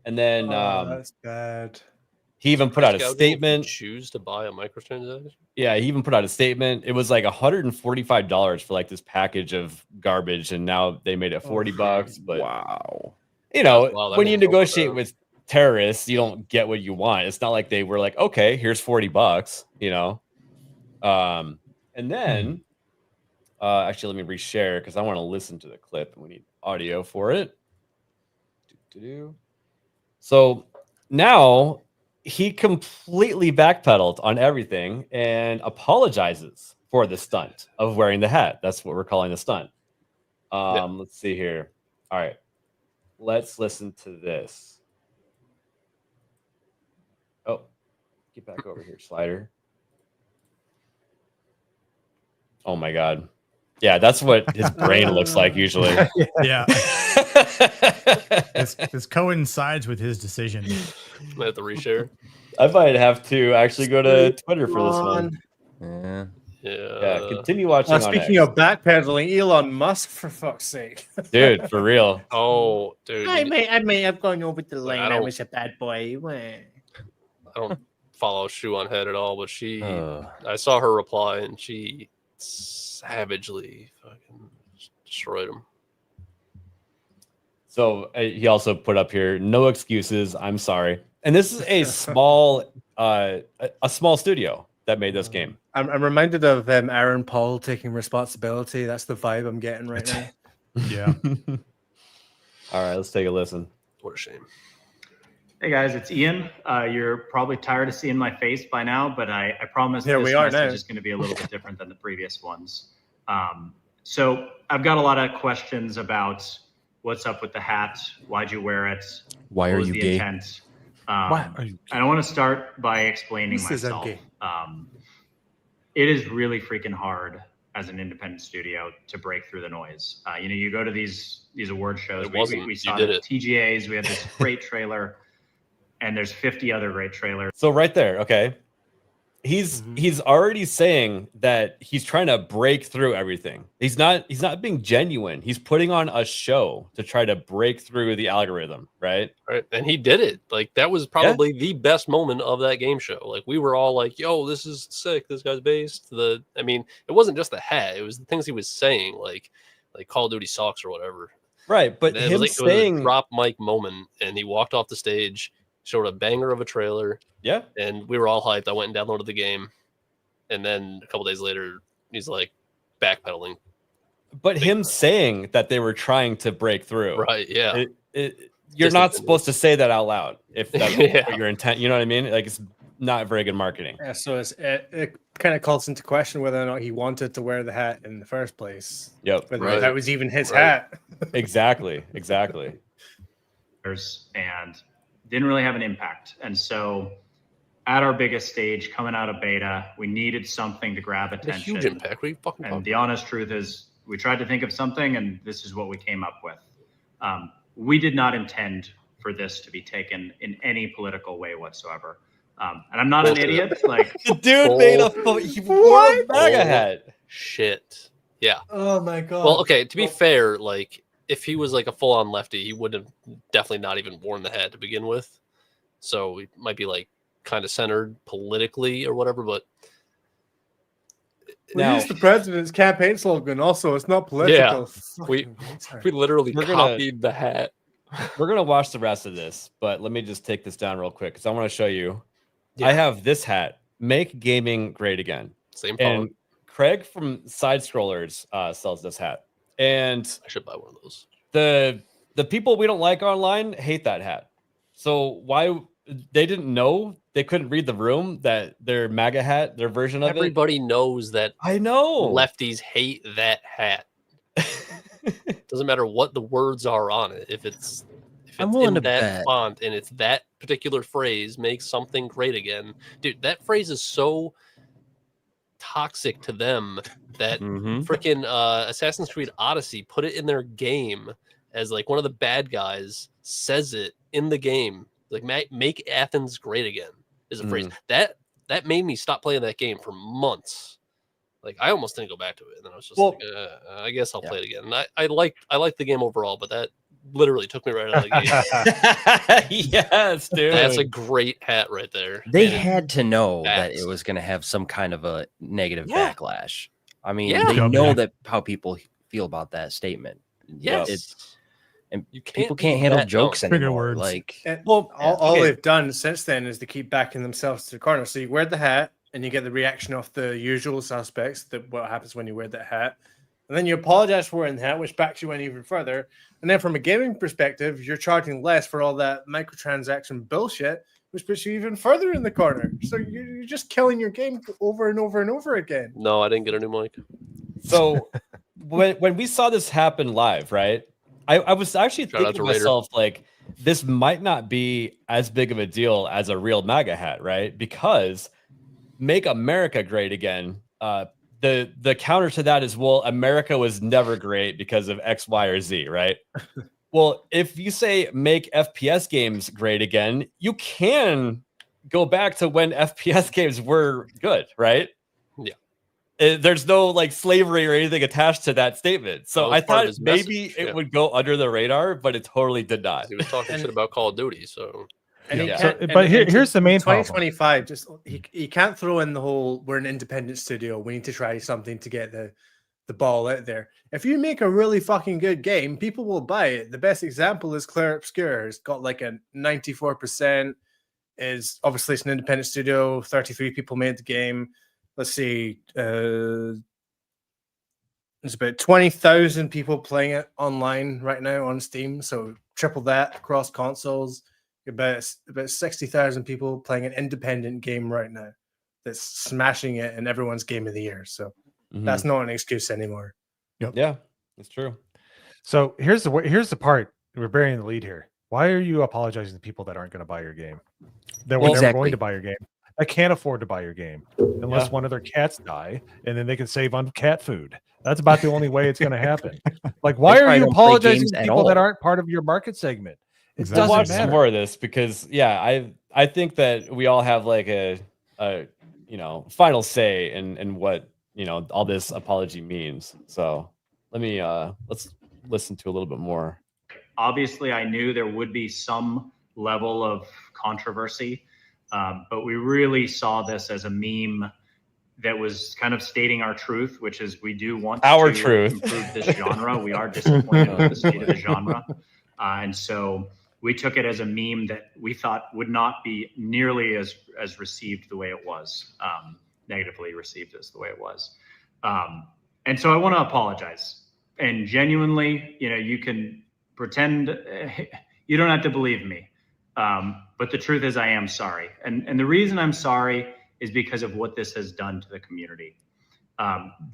then that's bad. He even put out a statement. Choose to buy a microtransaction. Yeah, he even put out a statement. It was like $145 for like this package of garbage, and now they made it $40. But wow, you know, when you negotiate with terrorists, you don't get what you want. It's not like they were like, okay, here's $40. You know, and then actually, let me reshare because I want to listen to the clip. We need audio for it. So now he completely backpedaled on everything and apologizes for the stunt of wearing the hat. That's what we're calling the stunt. Let's see here. All right. Let's listen to this. Oh, get back over here, Slider. Oh my God. Yeah, that's what his brain looks like usually. Yeah. This coincides with his decision. I have to reshare. I might have to actually go to Twitter for this one. Yeah. Continue watching. Speaking of backpedaling, Elon Musk, for fuck's sake, dude, for real. Oh, dude. I may have gone over the line. I don't- was a bad boy. I don't follow Shoe on Head at all, but I saw her reply and she savagely fucking destroyed him. So he also put up here, no excuses. I'm sorry. And this is a small studio that made this game. I'm reminded of Aaron Paul taking responsibility. That's the vibe I'm getting right now. Yeah. All right, let's take a listen. What a shame. Hey guys, it's Ian. You're probably tired of seeing my face by now, but I promise Here this we are message now. is going to be a little bit different than the previous ones. So I've got a lot of questions about what's up with the hat. Why'd you wear it? Why What are was you the gay? intent? Why are you I want to start by explaining Who says I'm myself. gay? It is really freaking hard as an independent studio to break through the noise. You go to these award shows. It wasn't. We You saw did the it. TGAs. We had this great trailer, and there's 50 other great trailers. So right there, okay. he's already saying that he's trying to break through everything. He's not being genuine. He's putting on a show to try to break through the algorithm, right? Right. And he did it. Like that was probably the best moment of that game show. Like we were all like, yo, this is sick. This guy's based. I mean, it wasn't just the hat, it was the things he was saying, like Call of Duty sucks or whatever. Right. But it was a drop mic moment, and he walked off the stage, showed a banger of a trailer. Yeah. And we were all hyped. I went and downloaded the game. And then a couple days later, he's like backpedaling. But him saying that they were trying to break through. Right. Yeah. You're not supposed to say that out loud if that's what your intent. You know what I mean? Like, it's not very good marketing. Yeah, so it kind of calls into question whether or not he wanted to wear the hat in the first place. Yep. Whether that was even his hat. Exactly. And didn't really have an impact. And so at our biggest stage, coming out of beta, we needed something to grab attention. A huge impact. What are you fucking and the honest truth is, we tried to think of something, and this is what we came up with. We did not intend for this to be taken in any political way whatsoever. And I'm not an idiot. Like the dude made a MAGA hat. Shit. Yeah. Oh my god. Well, okay. To be fair, like if he was like a full-on lefty, he would have definitely not even worn the hat to begin with. So it might be like kind of centered politically or whatever. But now use the president's campaign slogan. Also, it's not political. Yeah, we literally copied the hat. We're gonna watch the rest of this, but let me just take this down real quick because I want to show you. Yeah. I have this hat. Make gaming great again. Same and font. Craig from Side Scrollers sells this hat, and I should buy one of those. The people we don't like online hate that hat. So why they didn't know, they couldn't read the room that their MAGA hat, their version of Everybody knows that. I know lefties hate that hat. Doesn't matter what the words are on it. If it's I'm willing in to that bet. font and it's that particular phrase, make something great again. Dude, that phrase is so toxic to them that freaking Assassin's Creed Odyssey put it in their game as like one of the bad guys says it in the game. Like make Athens great again is a phrase. That made me stop playing that game for months. Like I almost didn't go back to it, and then I was just like, I guess I'll play it again. And I like the game overall, but that literally took me right out of the game. Yes, dude. That's a great hat right there. They had to know that it was going to have some kind of a negative backlash. I mean, they know that how people feel about that statement. Yes. And people can't handle jokes anymore. Words. Like, all they've done since then is to keep backing themselves to the corner. So you wear the hat, and you get the reaction of the usual suspects, that what happens when you wear that hat. And then you apologize for wearing the hat, which backs you in even further. And then from a gaming perspective, you're charging less for all that microtransaction bullshit, which puts you even further in the corner. So you're just killing your game over and over and over again. No, I didn't get a new mic. So when we saw this happen live, right? I was actually thinking to myself, like, this might not be as big of a deal as a real MAGA hat, right? Because make America great again. The counter to that is, well, America was never great because of X, Y, or Z, right? Well, if you say make FPS games great again, you can go back to when FPS games were good, right? Yeah. There's no like slavery or anything attached to that statement. So I thought maybe it would go under the radar, but it totally did not. He was talking shit about Call of Duty, so. But here's the main 2025, just he can't throw in the whole we're an independent studio, we need to try something to get the ball out there. If you make a really fucking good game, people will buy it. The best example is Claire Obscure. It's got like a 94%. Is obviously it's an independent studio. 33 people made the game. Let's see, there's about 20,000 people playing it online right now on Steam. So triple that across consoles. About 60,000 people playing an independent game right now that's smashing it in everyone's game of the year. So that's not an excuse anymore. Yep. Yeah, it's true. So here's the part we're burying the lead here. Why are you apologizing to people that aren't going to buy your game? That were never going to buy your game. I can't afford to buy your game unless one of their cats die, and then they can save on cat food. That's about the only way it's going to happen. Like, why are you apologizing to people that aren't part of your market segment? It doesn't watch matter. some more of this because I think that we all have like a final say in what all this apology means. So let's listen to a little bit more. Obviously, I knew there would be some level of controversy, but we really saw this as a meme that was kind of stating our truth, which is we do want to improve this genre. We are disappointed with the state of the genre. And so we took it as a meme that we thought would not be nearly as received the way it was, negatively received as the way it was. And so I want to apologize. And genuinely, you can pretend you don't have to believe me. But the truth is I am sorry. And the reason I'm sorry is because of what this has done to the community.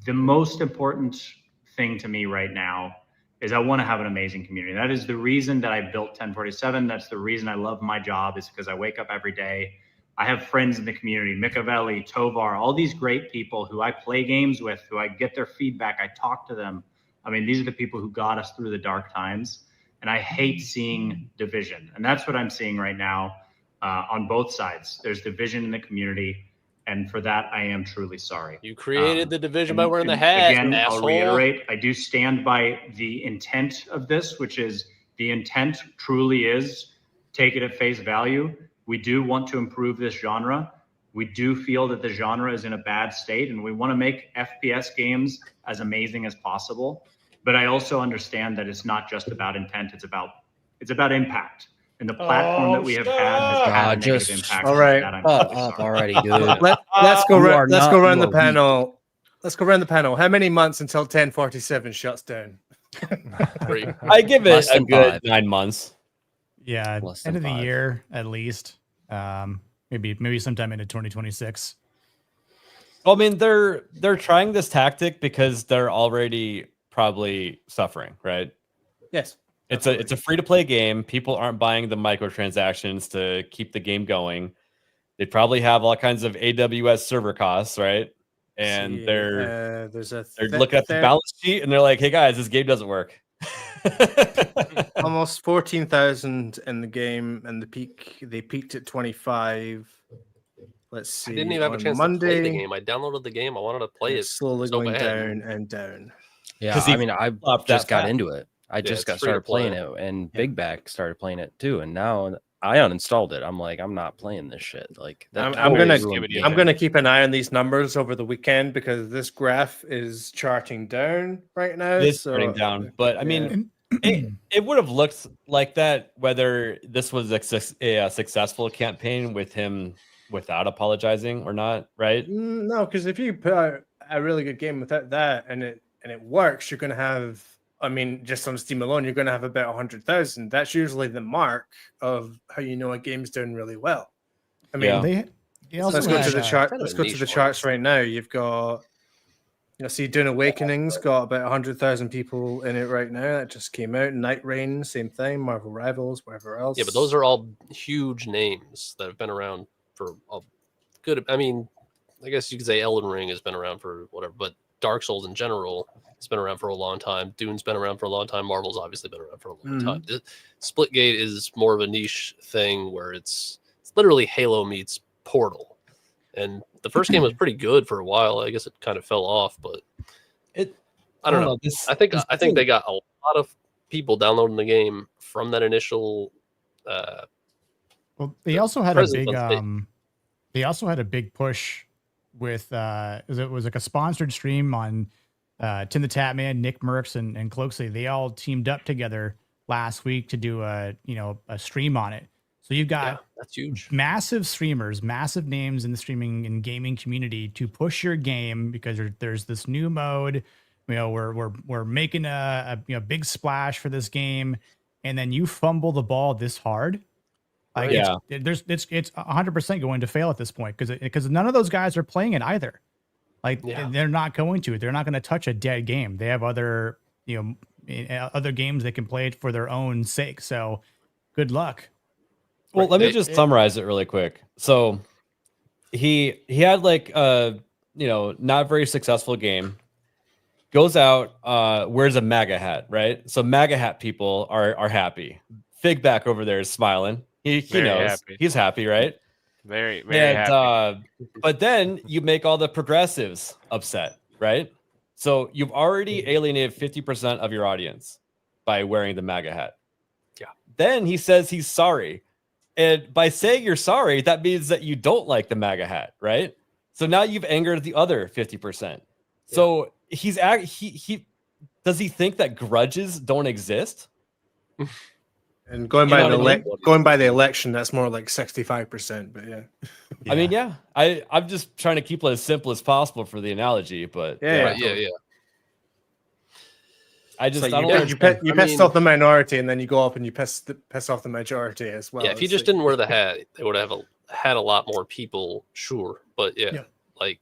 The most important thing to me right now is I want to have an amazing community. That is the reason that I built 1047. That's the reason I love my job, is because I wake up every day. I have friends in the community, Mikavelli, Tovar, all these great people who I play games with, who I get their feedback. I talk to them. I mean, these are the people who got us through the dark times. And I hate seeing division. And that's what I'm seeing right now on both sides. There's division in the community. And for that, I am truly sorry. You created the division by wearing the hat. Again, asshole. I'll reiterate, I do stand by the intent of this, which is the intent truly is take it at face value. We do want to improve this genre. We do feel that the genre is in a bad state, and we want to make FPS games as amazing as possible. But I also understand that it's not just about intent, it's about impact. And the platform that we have had has had a negative impact. All right. Up already, dude. Let's go around the panel. Let's go around the panel. How many months until 1047 shuts down? I give it a good 9 months. Yeah, end of the year at least. Maybe sometime into 2026. Well, I mean, they're trying this tactic because they're already probably suffering, right? Yes. It's a free-to-play game. People aren't buying the microtransactions to keep the game going. They probably have all kinds of AWS server costs, right? And they're looking at the balance sheet and they're like, "Hey guys, this game doesn't work." Almost 14,000 in the game, and they peaked at 25. Let's see. I didn't even have a chance to play the game. I downloaded the game. I wanted to play it. Slowly going down and down. Yeah, I mean, I just got into it. I just got started playing it, and Big Back started playing it too. And now I uninstalled it. I'm like, I'm not playing this shit. Like, I'm gonna keep an eye on these numbers over the weekend, because this graph is charting down right now. It's charting down, but I mean, it would have looked like that whether this was a successful campaign with him without apologizing or not, right? No, because if you put out a really good game without that and it works, you're gonna have. I mean, just on Steam alone, you're going to have about 100,000. That's usually the mark of how you know a game's doing really well. I mean, let's go to the chart. Let's go to the charts right now. You've got, see, Dune Awakening's got about 100,000 people in it right now. That just came out. Night Rain, same thing. Marvel Rivals, whatever else. Yeah, but those are all huge names that have been around for a good. I mean, I guess you could say Elden Ring has been around for whatever, but Dark Souls in general. It's been around for a long time. Dune's been around for a long time. Marvel's obviously been around for a long time. Splitgate is more of a niche thing where it's literally Halo meets Portal. And the first game was pretty good for a while. I guess it kind of fell off, but I don't know. I think they got a lot of people downloading the game from that initial. Well, they also had a big push with it was like a sponsored stream on. Tim the Tatman, Nick Merckx, and Cloaksley, they all teamed up together last week to do a stream on it. So you've got that's huge, massive streamers, massive names in the streaming and gaming community to push your game, because there's this new mode. We're making a big splash for this game, and then you fumble the ball this hard. Like it's 100% going to fail at this point, because none of those guys are playing it either. Like they're not going to. They're not going to touch a dead game. They have other games they can play for their own sake. So, good luck. Well, let me just summarize it really quick. So, he had like not very successful game. Goes out, wears a MAGA hat, right? So MAGA hat people are happy. Fig back over there is smiling. He knows he's happy, right? Very, very happy. But then you make all the progressives upset, right? So you've already alienated 50% of your audience by wearing the MAGA hat. Yeah. Then he says he's sorry. And by saying you're sorry, that means that you don't like the MAGA hat, right? So now you've angered the other 50%. So he does he think that grudges don't exist? And going by the election, that's more like 65%. But yeah. I mean, yeah. I'm just trying to keep it as simple as possible for the analogy, but yeah. I just So you pissed off the minority, and then you go up and you piss off the majority as well. Yeah, if you just didn't wear the hat, they would have had a lot more people, sure. But yeah, like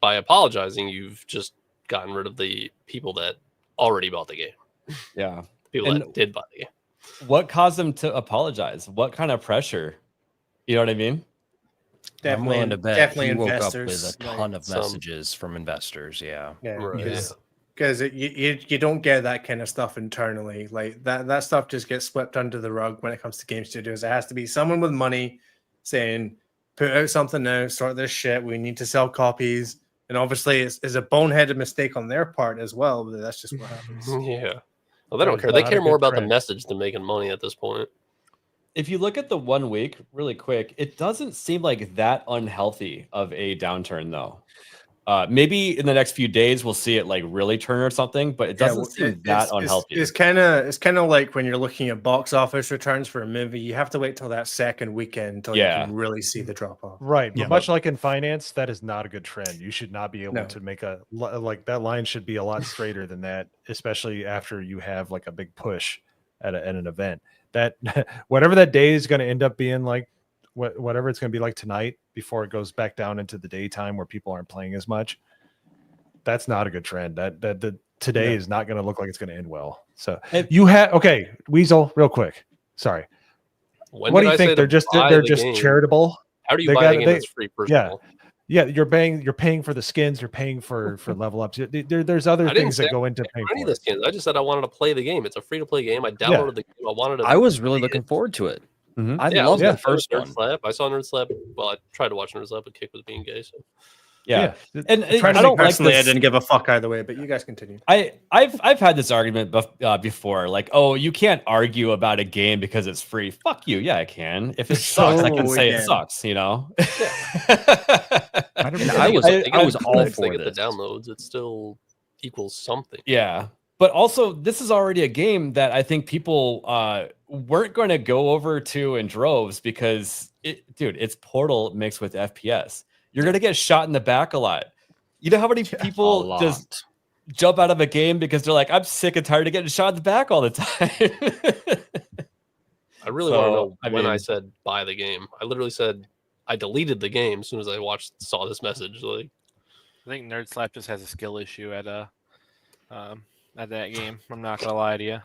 by apologizing, you've just gotten rid of the people that already bought the game. Yeah. People that did buy the game. What caused them to apologize? What kind of pressure? You know what I mean? I'm willing to bet definitely he woke up investors, with a ton of messages from investors. Yeah. Because you don't get that kind of stuff internally. Like that stuff just gets swept under the rug when it comes to game studios. It has to be someone with money saying, put out something now, start this shit. We need to sell copies. And obviously it's a boneheaded mistake on their part as well. But that's just what happens. Yeah. Well, they don't care. They care more about the message than making money at this point. If you look at the 1 week really quick, it doesn't seem like that unhealthy of a downturn, though. Maybe in the next few days we'll see it like really turn or something, but it doesn't seem that unhealthy. It's kind of like when you're looking at box office returns for a movie, you have to wait till that second weekend until you can really see the drop off. Right. But much like in finance, that is not a good trend. You should not be able to make like that line should be a lot straighter than that, especially after you have like a big push at an event. That whatever that day is going to end up being like, whatever it's going to be like tonight before it goes back down into the daytime where people aren't playing as much, that's not a good trend. That today is not going to look like it's going to end well. So you have Weasel, real quick. Sorry. What do you think? They're just charitable. How do you buy a game that's free? First of all? Yeah, you're paying for the skins, you're paying for level ups. There's other things that go into paying for the skins. I just said I wanted to play the game. It's a free to play game. I downloaded the game. I was really looking forward to it. I love the first one. Slap. I saw Nerd Slap. Well, I tried to watch Nerd Slap, but Kick was being gay. So and I don't personally, I didn't give a fuck either way. But you guys continue. I've had this argument before, like, oh, you can't argue about a game because it's free. Fuck you. Yeah, I can. If it sucks, I can say it sucks. You know. I was all for the downloads. It still equals something. Yeah. But also, this is already a game that I think people weren't going to go over to in droves because, it's Portal mixed with FPS. You're going to get shot in the back a lot. You know how many people just jump out of a game because they're like, I'm sick and tired of getting shot in the back all the time. I really want to know when I said buy the game. I literally said I deleted the game as soon as I saw this message. Like, I think Nerd Slap just has a skill issue at that game. I'm not gonna lie to you.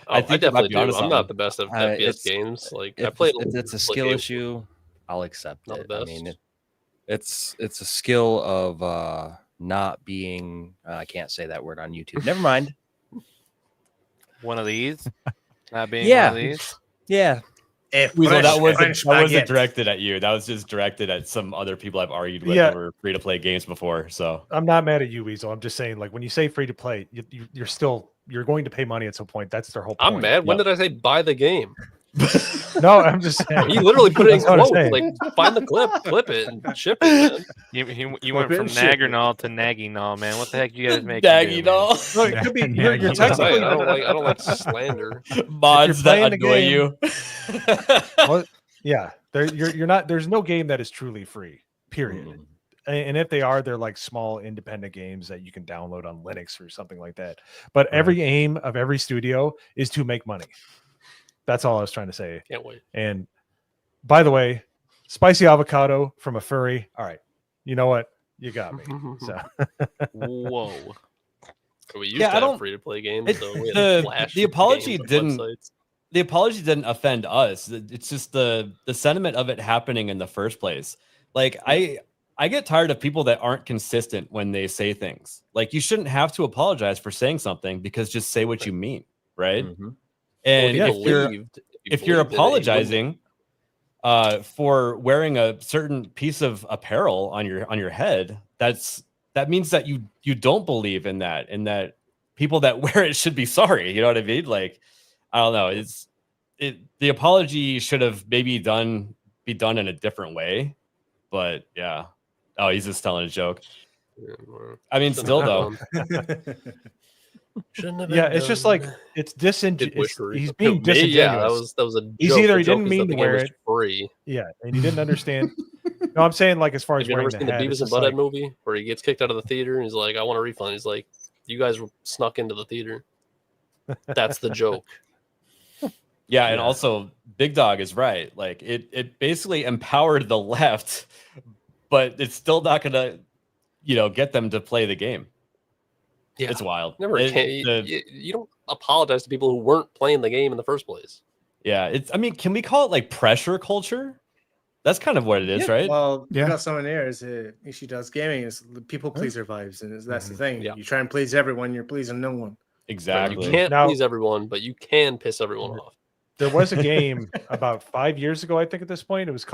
I definitely do. I'm not the best at FPS games. Like I played. If it's a skill issue, I'll accept it. I mean, it's a skill of not being. I can't say that word on YouTube. Never mind. One of these. Not being one of these. Yeah. Weasel, that wasn't directed at you. That was just directed at some other people I've argued with over free-to-play games before. So I'm not mad at you, Weasel. I'm just saying, like, when you say free-to-play, you're going to pay money at some point. That's their whole point. I'm mad. When did I say buy the game? No, I'm just saying. He literally put it in quotes. Like, find the clip it, and ship it. Man. You went from Naggernall to Naggynall, man. What the heck you guys making? Naggynall. No, it could be. You're technically. I don't like slander. Mods that annoy you. Well, yeah, you're not. There's no game that is truly free. Period. And if they are, they're like small independent games that you can download on Linux or something like that. But every aim of every studio is to make money. That's all I was trying to say. Can't wait. And by the way, spicy avocado from a furry. All right. You know what? You got me. So. Whoa. We used to have free to play games. So the apology didn't. The apology didn't offend us. It's just the sentiment of it happening in the first place. Like I get tired of people that aren't consistent when they say things. Like you shouldn't have to apologize for saying something because just say what you mean, right? And if you're apologizing, for wearing a certain piece of apparel on your head, that means that you don't believe in that, and that people that wear it should be sorry. You know what I mean? Like, I don't know. The apology should have maybe be done in a different way. But yeah. Oh, he's just telling a joke. I mean, still though. Yeah, it's just like it's disingenuous. He's being disingenuous. Yeah, that was a joke. He's either The he joke didn't is that mean the to game wear was it. free. Yeah, and he didn't understand. No, I'm saying like as far as Have you ever wearing seen the the head, Beavis it's and just Butthead like, movie where he gets kicked out of the theater and he's like, "I want a refund." He's like, "You guys snuck into the theater." That's the joke. Yeah, and also Big Dog is right. Like it basically empowered the left, but it's still not gonna, get them to play the game. Yeah, it's wild. You don't apologize to people who weren't playing the game in the first place. Yeah, can we call it like pressure culture? That's kind of what it is, right? Well, you got someone there. She does gaming. Is people pleaser vibes, and that's the thing. Yeah. You try and please everyone, you're pleasing no one. Exactly. You can't please everyone, but you can piss everyone off. there was a game about 5 years ago, I think at this point. It was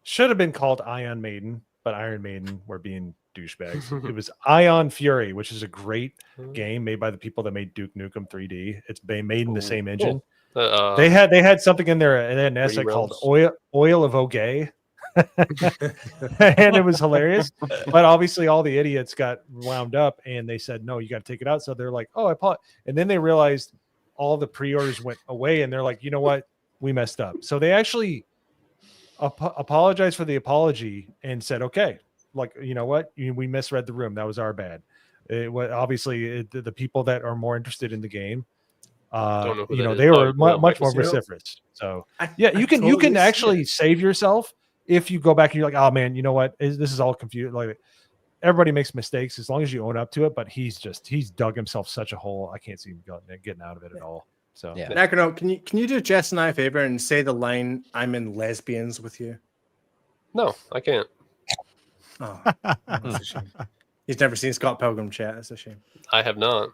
should have been called Ion Maiden, but Iron Maiden were being douchebags. It was Ion Fury, which is a great game made by the people that made Duke Nukem 3D. It's made in the same engine. They had something in there, an essay called Oil of Ogay. And it was hilarious, but obviously all the idiots got wound up and they said, no, you got to take it out. So they're like, oh, I apologize. And then they realized all the pre-orders went away and they're like, you know what, we messed up. So they actually apologized for the apology and said, okay, like, you know what, we misread the room, that was our bad. Obviously the people that are more interested in the game, they were much more vociferous. So you can actually save yourself if you go back and you're like, oh man, you know what? This is all confused. Like everybody makes mistakes as long as you own up to it. But he's dug himself such a hole. I can't see him getting out of it at all. So yeah. Nakato, can you do Jess and I a favor and say the line, "I'm in lesbians" with you? No, I can't. Oh, that's a shame. He's never seen Scott Pilgrim chat. That's a shame. I have not.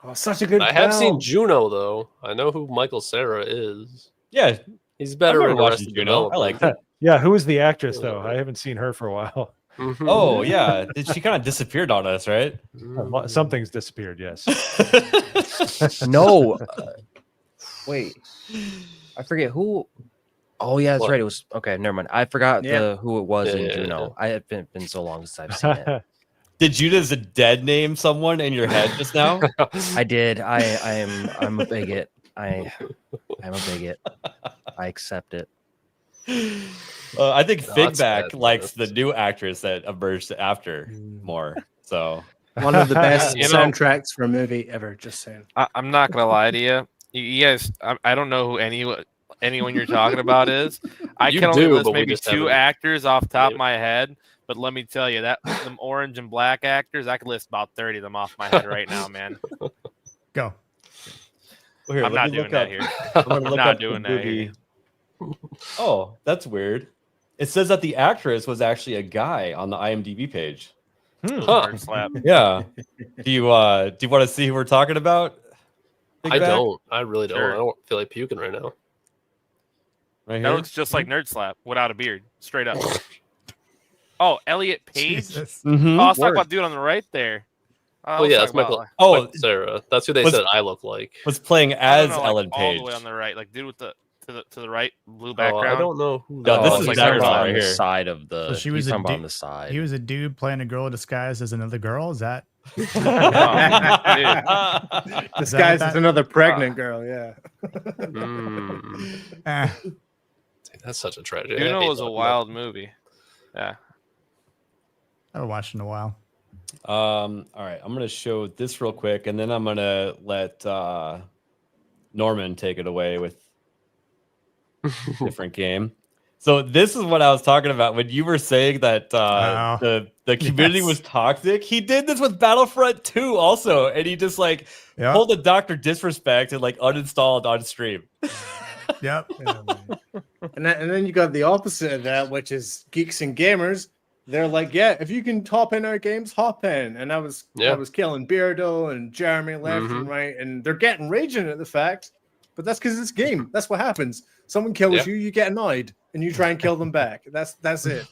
Oh, such a good. I have seen Juno though. I know who Michael Cera is. Yeah, he's better in watching Juno. I like that. Yeah, who is the actress though? I haven't seen her for a while. Mm-hmm. Oh yeah, she kind of disappeared on us, right? Something's disappeared. Yes. No. Wait, I forget who. Oh yeah, that's right. It was okay. Never mind. I forgot who it was in Juno. I have been so long since I've seen it. Did you just a dead name someone in your head just now? I did. I'm a bigot. I'm a bigot. I accept it. I think Figback likes the new actress that emerged after more. So one of the best soundtracks for a movie ever. Just saying. I'm not gonna lie to you. You guys, I don't know who anyone you're talking about is. I can only list maybe two actors off the top of my head. But let me tell you, that them orange and black actors, I could list about 30 of them off my head right now, man. Go. Well, here, I'm not doing that here. I'm not doing that here. Oh, that's weird. It says that the actress was actually a guy on the IMDb page. Slap. Yeah. Do you want to see who we're talking about? I don't. I really don't. Sure. I don't feel like puking right now. Right that here? looks just like Nerd Slap without a beard. Straight up. Oh, Elliot Page. Mm-hmm. Oh, let's talk about dude on the right there. Oh yeah, that's Michael. Oh, Sarah. That's who they said I look like. Was playing as Ellen like, Page. All the way on the right, like dude with the to the right blue background. I don't know who. No, this is like Nerd Slap on right the here. side of the. So she was on the side. He was a dude playing a girl disguised as another girl. Is that? Disguised as another pregnant girl. Yeah. That's such a tragedy. Juno was a wild movie. Yeah. I haven't watched in a while. All right, I'm gonna show this real quick, and then I'm gonna let Norman take it away with a different game. So this is what I was talking about when you were saying that the community was toxic. He did this with Battlefront 2 also, and he just pulled a Dr. Disrespect and uninstalled on stream. Yep. And then you got the opposite of that, which is geeks and gamers. They're like, yeah, if you can hop in our games, hop in. And I was killing Beardo and Jeremy left and right, and they're getting raging at the fact But that's because it's game. That's what happens. Someone kills you, you get annoyed, and you try and kill them back. That's it.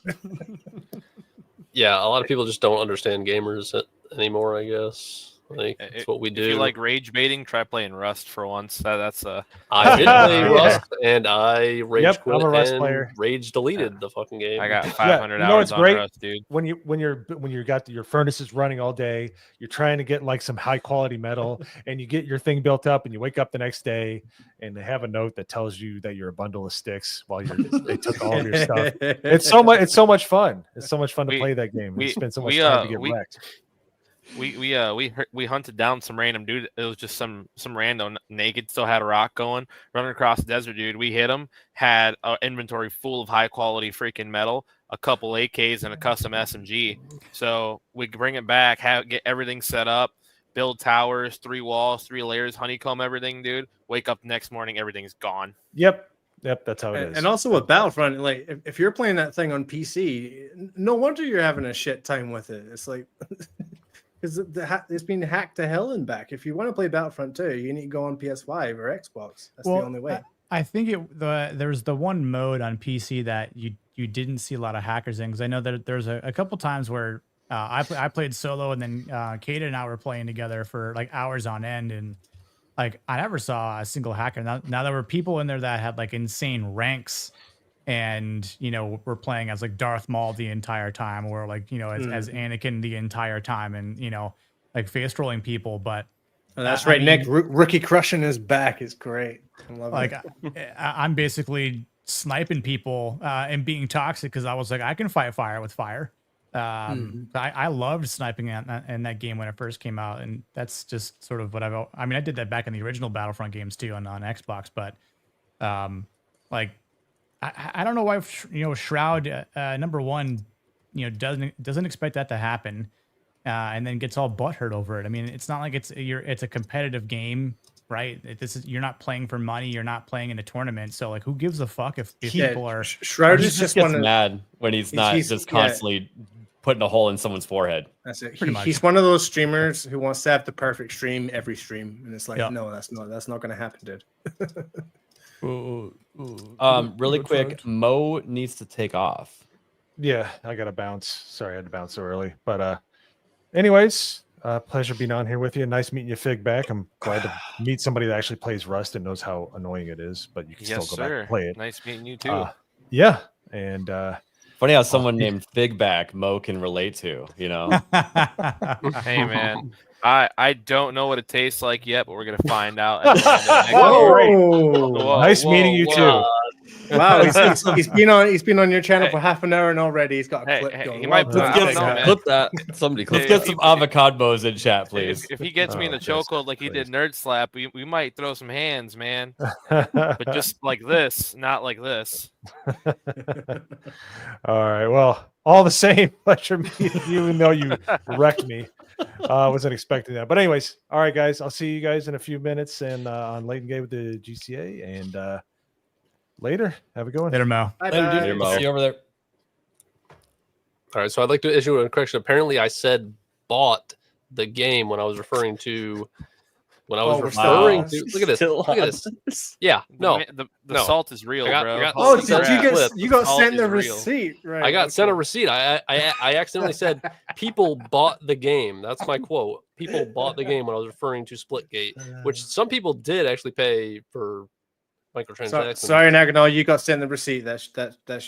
Yeah, a lot of people just don't understand gamers anymore, I guess. Like, it's what we do. If you like rage baiting, try playing Rust for once. That's I did play Rust, and I rage quit I'm a Rust and player. rage deleted the fucking game. I got 500 you know hours what's on great? Rust, dude. When you got your furnaces running all day, you're trying to get like some high quality metal, and you get your thing built up, and you wake up the next day, and they have a note that tells you that you're a bundle of sticks while they took all of your stuff. It's so much fun. It's so much fun to play that game. We spend so much time to get wrecked. We hunted down some random dude. It was just some random naked, still had a rock going, running across the desert, dude. We hit him, had an inventory full of high quality freaking metal, a couple AKs, and a custom SMG. So we bring it back, get everything set up, build towers, 3 walls, 3 layers, honeycomb everything, dude. Wake up the next morning, everything's gone. Yep, that's how it is. And also with Battlefront, like if you're playing that thing on PC, no wonder you're having a shit time with it. It's like. Because it's been hacked to hell and back. If you want to play Battlefront 2, you need to go on PS5 or Xbox. That's the only way. I think there's the one mode on PC that you didn't see a lot of hackers in, because I know that there's a couple times where I played solo, and then Kate and I were playing together for like hours on end, and like I never saw a single hacker. Now there were people in there that had like insane ranks, and we're playing as like Darth Maul the entire time, or like as Anakin the entire time, and like face trolling people. But that's right, Nick. Rookie crushing his back is great. I love it. I'm basically sniping people and being toxic because I was like, I can fight fire with fire. I loved sniping in that game when it first came out, and that's just sort of what I did that back in the original Battlefront games too on Xbox, but like. I don't know why Shroud number one doesn't expect that to happen, and then gets all butthurt over it. I mean, it's not like it's a competitive game, right? You're not playing for money. You're not playing in a tournament. So like, who gives a fuck if people are? Shroud is just gets mad when he's just constantly putting a hole in someone's forehead. That's it. He's one of those streamers who wants to have the perfect stream every stream, and it's like, no, that's not going to happen, dude. Really quick, Mo needs to take off. Yeah, I gotta bounce. Sorry, I had to bounce so early. But anyways, pleasure being on here with you. Nice meeting you, Fig back. I'm glad to meet somebody that actually plays Rust and knows how annoying it is, but you can still go back and play it. Nice meeting you too. Yeah, and funny how someone named Fig back Mo can relate to, Hey man. I don't know what it tastes like yet, but we're gonna find out. Nice meeting you too. Wow, he's been on your channel for half an hour, and already he's got a clip going. He might clip that. Somebody let's get some avocados in chat, please. If he gets me in the chokehold like he did Nerd Slap, we might throw some hands, man. But just like this, not like this. All right. Well, all the same, pleasure meeting you, even though you wrecked me. I wasn't expecting that. But anyways, all right, guys. I'll see you guys in a few minutes and on Late and Gay with the GCA. And later. Have a good one. Later, Mo. Later, Mo. See you over there. All right. So I'd like to issue a correction. Apparently, I said bought the game when I was referring to. Look at this. Look at this. Yeah. No. The salt is real, bro. You got sent the receipt, right? I got sent a receipt. I accidentally said people bought the game. That's my quote. People bought the game when I was referring to Splitgate, which some people did actually pay for microtransactions. Sorry, Naganol, you got sent the receipt. That's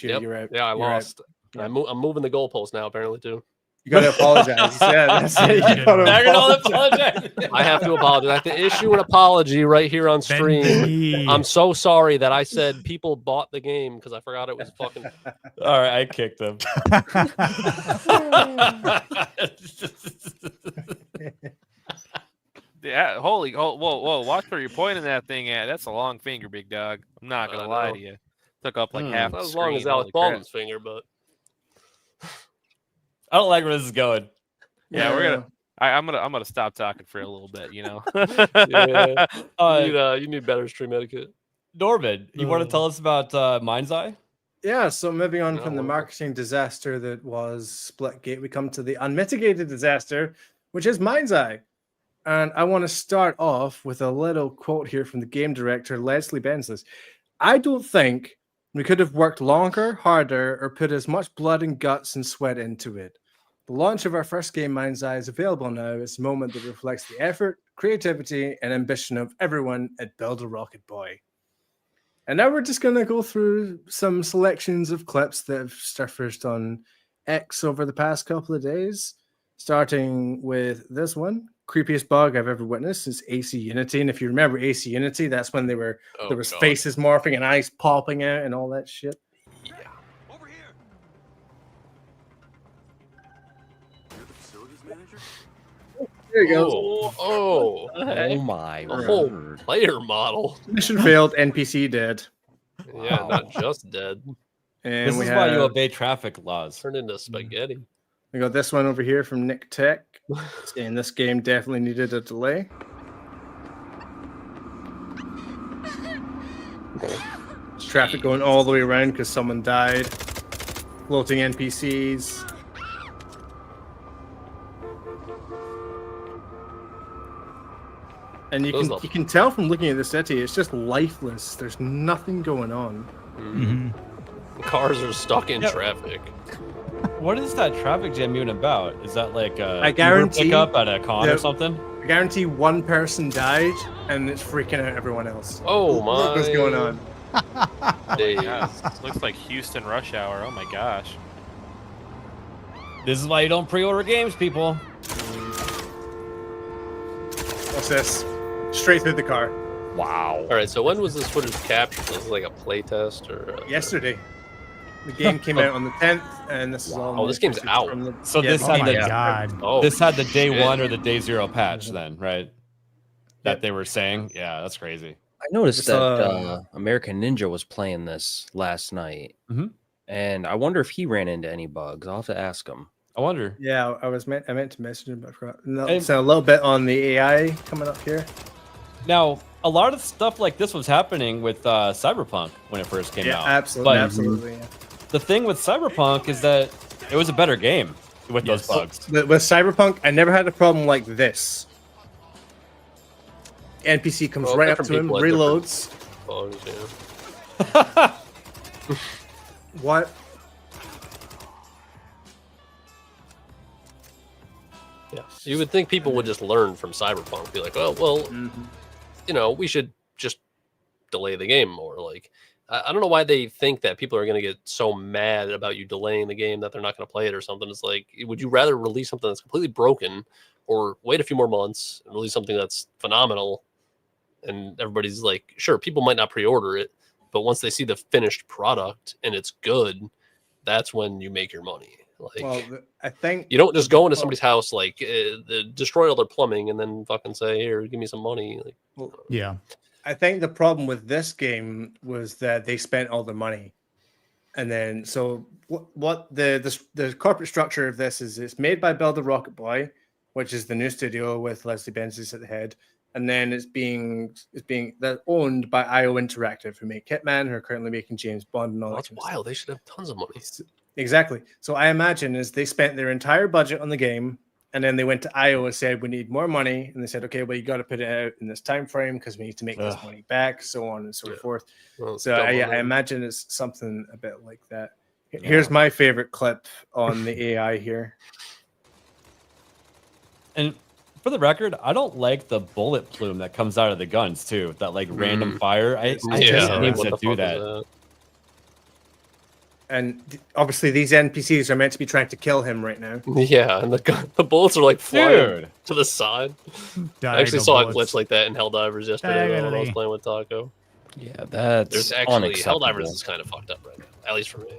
you. Yep. You're out. Yeah, I lost. Out. I'm moving the goalpost now, apparently too. You got to apologize. Yeah, that's it. You gotta apologize. I have to apologize. I have to issue an apology right here on stream. I'm so sorry that I said people bought the game because I forgot it was fucking. All right, I kicked them. Yeah, whoa! Watch where you're pointing that thing at. That's a long finger, big dog. I'm not gonna lie to you. Took up like half. Not the as long as Alex Baldwin's finger, but. I don't like where this is going. Yeah, we're gonna. I'm gonna stop talking for a little bit. Yeah. You need better stream etiquette. Norman, you want to tell us about Mind's Eye? Yeah. So moving on from the marketing disaster that was Splitgate, we come to the unmitigated disaster, which is Mind's Eye. And I want to start off with a little quote here from the game director, Leslie Bensley. I don't think we could have worked longer, harder, or put as much blood and guts and sweat into it. The launch of our first game, Mind's Eye, is available now. It's a moment that reflects the effort, creativity, and ambition of everyone at Build a Rocket Boy. And now we're just going to go through some selections of clips that have surfaced on X over the past couple of days, starting with this one. Creepiest bug I've ever witnessed is AC Unity. And if you remember AC Unity, that's when there was faces morphing and eyes popping out and all that shit. Yeah. Over here. You're the facilities manager? There you go. Oh my the whole word. player model. Mission failed, NPC dead. Yeah, not just dead. And this we is why you have- obey traffic laws. Turned into spaghetti. We got this one over here from Nick Tech, saying this game definitely needed a delay. Traffic going all the way around because someone died. Floating NPCs. And you can tell from looking at the city, it's just lifeless. There's nothing going on. Cars are stuck in traffic. What is that traffic jam even about? Is that like a I guarantee pick up at a con or something? I guarantee one person died, and it's freaking out everyone else. Oh my! What's going on? Yeah, looks like Houston rush hour. Oh my gosh! This is why you don't pre-order games, people. What's this? Straight through the car. Wow. All right. So when was this footage captured? Was it like a play test or? Yesterday. The game came out on the 10th, and this is all. Oh, this game's out. So this had the this had the day 1 or the day 0 patch, then, right? That they were saying, yeah, that's crazy. I noticed that American Ninja was playing this last night, and I wonder if he ran into any bugs. I'll have to ask him. I wonder. Yeah, I meant to message him, but I forgot. No, so a little bit on the AI coming up here. Now, a lot of stuff like this was happening with Cyberpunk when it first came out. Absolutely, But absolutely. Yeah. the thing with Cyberpunk is that it was a better game with those bugs. With Cyberpunk, I never had a problem like this. NPC comes right up to him, reloads. Bugs, yeah. What? Yeah. You would think people would just learn from Cyberpunk, be like, oh, well, you know, we should just delay the game more. Like, I don't know why they think that people are going to get so mad about you delaying the game that they're not going to play it or something. It's like, would you rather release something that's completely broken or wait a few more months and release something that's phenomenal? And everybody's like, sure, people might not pre-order it, but once they see the finished product and it's good, that's when you make your money. Like, Well, I think you don't just go into somebody's house, like destroy all their plumbing and then fucking say, here, give me some money. Like, Yeah. I think the problem with this game was that they spent all the money. And then, so what the corporate structure of this is, it's made by Build a Rocket Boy, which is the new studio with Leslie Benzies at the head. And then it's being they're owned by IO Interactive, who make Hitman, who are currently making James Bond and all that's that. wild. They should have tons of money. Exactly. So I imagine is they spent their entire budget on the game, and then they went to IO and said, we need more money. And they said, okay, well, you got to put it out in this time frame because we need to make this money back, so on and so forth. Well, So I imagine it's something a bit like that. Here's my favorite clip on the AI here. And for the record, I don't like the bullet plume that comes out of the guns too. That like random fire. I just need to do that. And obviously, these NPCs are meant to be trying to kill him right now. Yeah, and the bullets are like flying to the side. I actually saw a glitch like that in Helldivers yesterday when I was playing with Taco. Yeah, that's there's actually Helldivers is kind of fucked up right now, at least for me.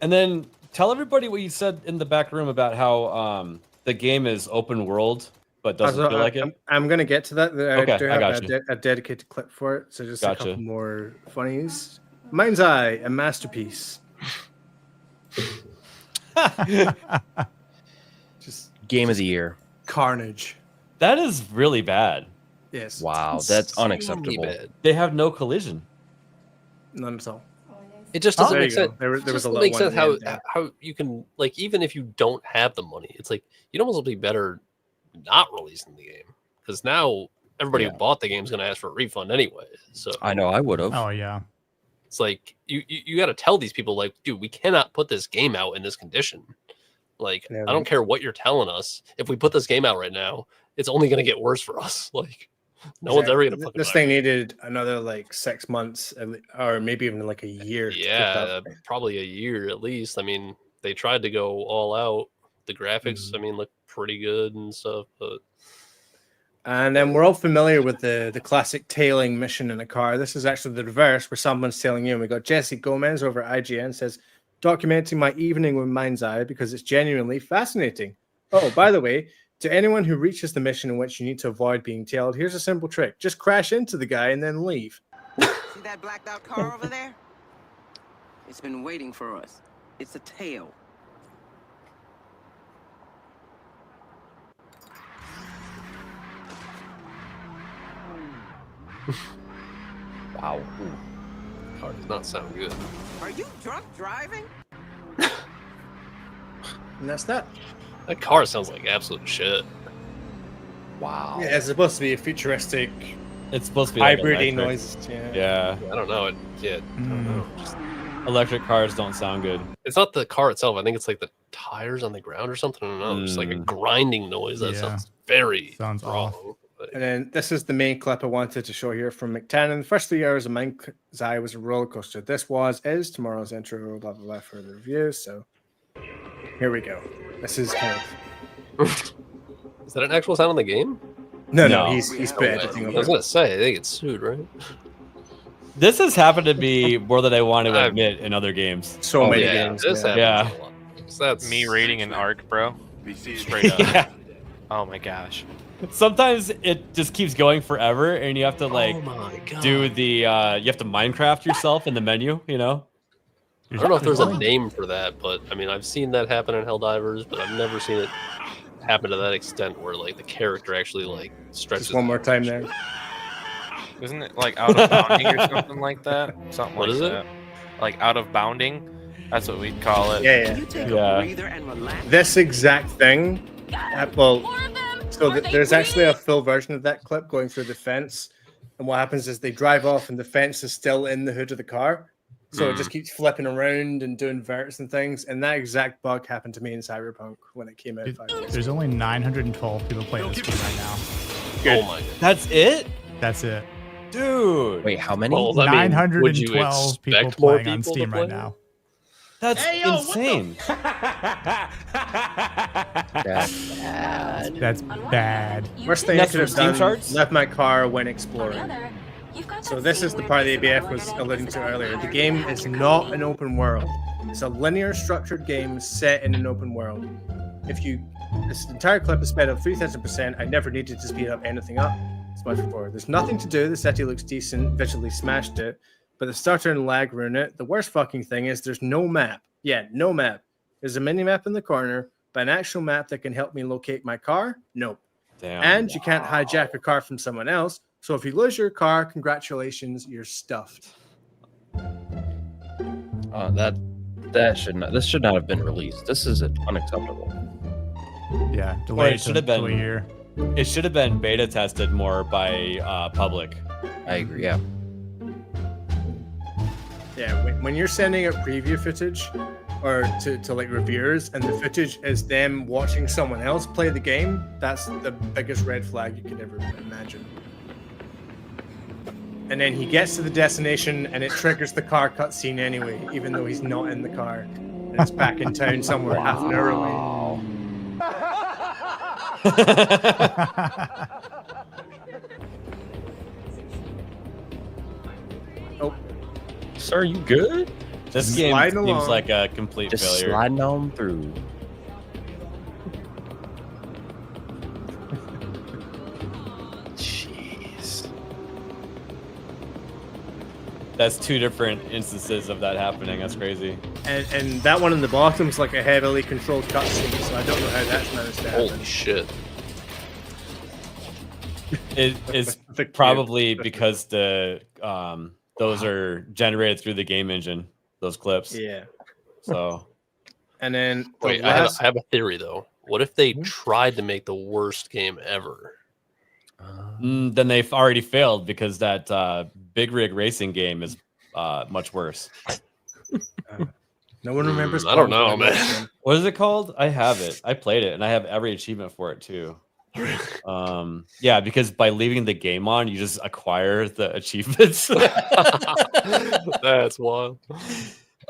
And then tell everybody what you said in the back room about how the game is open world, but doesn't feel like it. I'm gonna get to that. Okay, I do I have got a dedicated clip for it. So just a couple more funnies. Mind's Eye, a masterpiece. Just game of the year. Carnage. That is really bad. Yes. Wow, that's unacceptable. They have no collision. None at all. It just doesn't make sense. There was a little make sense how you can, like, even if you don't have the money, it's like you'd almost be better not releasing the game because now everybody who bought the game is going to ask for a refund anyway. So I know I would have. Oh yeah. it's like you got to tell these people, like, dude, we cannot put this game out in this condition. Like, Yeah, I don't care what you're telling us. If we put this game out right now, it's only going to get worse for us. Like, no one's ever going to. This thing needed another like 6 months, or maybe even like a year. Yeah, probably a year at least. I mean, they tried to go all out. The graphics, I mean, look pretty good and stuff, but. And then we're all familiar with the classic tailing mission in a car. This is actually the reverse, where someone's tailing you. And we got Jesse Gomez over at IGN says, documenting my evening with Mind's Eye because it's genuinely fascinating. Oh, by the way, to anyone who reaches the mission in which you need to avoid being tailed, here's a simple trick. Just crash into the guy and then leave. See that blacked out car over there? It's been waiting for us. It's a tail. Wow. Car does not sound good. Are you drunk driving? And that's that. That car sounds like absolute shit. Wow. Yeah, it's supposed to be a futuristic. It's supposed to be like hybrid electric. noise. Yeah. I don't know. I don't know. Just electric cars don't sound good. It's not the car itself. I think it's like the tires on the ground or something. I don't know. Just like a grinding noise. That sounds very wrong. And then this is the main clip I wanted to show here from McTannen. The first 3 hours of Mind's Eye was a roller coaster. This is tomorrow's intro, blah, blah, blah, for the review. So here we go. This is kind of... Is that an actual sound in the game? No, he's put editing I over was it. going to say, they get sued, right? This has happened to me more than I want to admit in other games. So many games. This happens Yeah. a lot. So that's Me rating an arc, bro. Straight up. Yeah. Oh my gosh. Sometimes it just keeps going forever, and you have to like my God. do the you have to Minecraft yourself in the menu. You know. I don't know if there's a name for that, but I mean, I've seen that happen in Helldivers, but I've never seen it happen to that extent where like the character actually like stretches. Just one more time there. Isn't it like out of bounding or something like that? Something What like is it? that. Like out of bounding. That's what we'd call it. Yeah. This exact thing. So there's actually a full version of that clip going through the fence, and what happens is they drive off, and the fence is still in the hood of the car, so it just keeps flipping around and doing verts and things. And that exact bug happened to me in Cyberpunk when it came out. 5 years ago. There's only 912 people playing this game right now. Oh my God. That's it, That's it. dude. Wait, how many? Well, I mean, would you 912 people expect more playing on people to Steam play right it? now. That's insane. That's bad. That's bad. Worst thing I That's could have from Steam done, charts? left my car when exploring. So this is the part the ABF was alluding to earlier. The game is not an open world. It's a linear structured game set in an open world. This entire clip is sped up 3,000%. I never needed to speed up anything up. It's much forward. There's nothing to do. The setting looks decent. Visually smashed it. But the stutter and lag ruin it. The worst fucking thing is there's no map. Yeah, no map. There's a mini map in the corner, but an actual map that can help me locate my car? Nope. Damn. And you can't hijack a car from someone else. So if you lose your car, congratulations, you're stuffed. That should not. This should not have been released. This is unacceptable. Yeah, Or delayed it should have till a been. year. It should have been beta tested more by public. I agree. Yeah. Yeah, when you're sending out preview footage or to like reviewers and the footage is them watching someone else play the game, that's the biggest red flag you could ever imagine. And then he gets to the destination and it triggers the car cutscene anyway, even though he's not in the car. And it's back in town somewhere half an hour away. Oh. Sir, you good? This game Sliding seems along. like a complete Just failure. sliding on through. Jeez. That's two different instances of that happening. That's crazy. And that one in the bottom is like a heavily controlled cutscene, so I don't know how that's managed to happen. Holy shit. It is probably because the those are generated through the game engine. Those clips. Yeah. So. And then Wait, I have a theory though. What if they tried to make the worst game ever? Then they've already failed because that big rig racing game is much worse. No one remembers. I don't know, man. What is it called? I have it. I played it, and I have every achievement for it too. Yeah, because by leaving the game on, you just acquire the achievements. That's wild.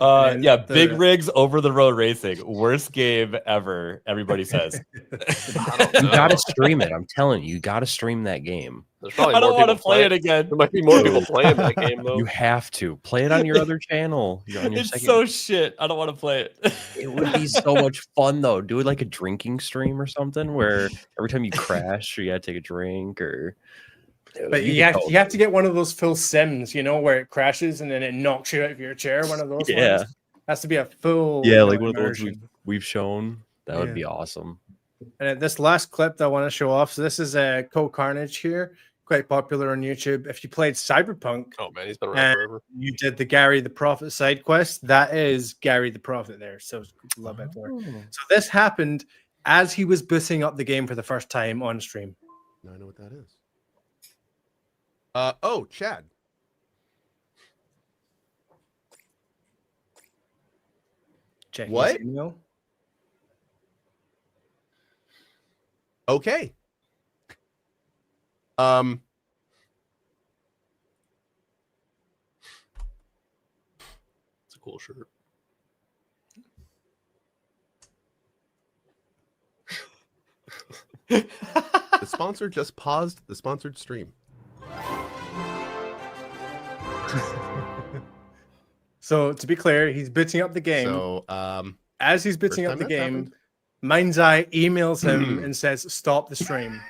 Yeah, big rigs over the road racing, worst game ever. Everybody says. You gotta stream it. I'm telling you, you gotta stream that game. There's probably I don't more want to people play playing it again. There might be more people playing that game though. You have to play it on your other channel. You're on your It's second. so shit. I don't want to play it. It would be so much fun though. Do it like a drinking stream or something, where every time you crash, you gotta take a drink, or. But you have to get one of those full sims, you know, where it crashes and then it knocks you out of your chair. One of those. Yeah. Ones. Has to be a full. Yeah, you know, like one of those immersion. we've shown. That would be awesome. And this last clip that I want to show off. So this is Code Carnage here, quite popular on YouTube. If you played Cyberpunk, oh man, he's been around forever. You did the Gary the Prophet side quest. That is Gary the Prophet there. So a little bit more. So this happened as he was booting up the game for the first time on stream. Now I know what that is. Oh, Chad. Check what? his email. Okay. It's a cool shirt. The sponsor just paused the sponsored stream. So to be clear, he's booting up the game. So as he's booting up the game, Mind's Eye emails him and says, "Stop the stream."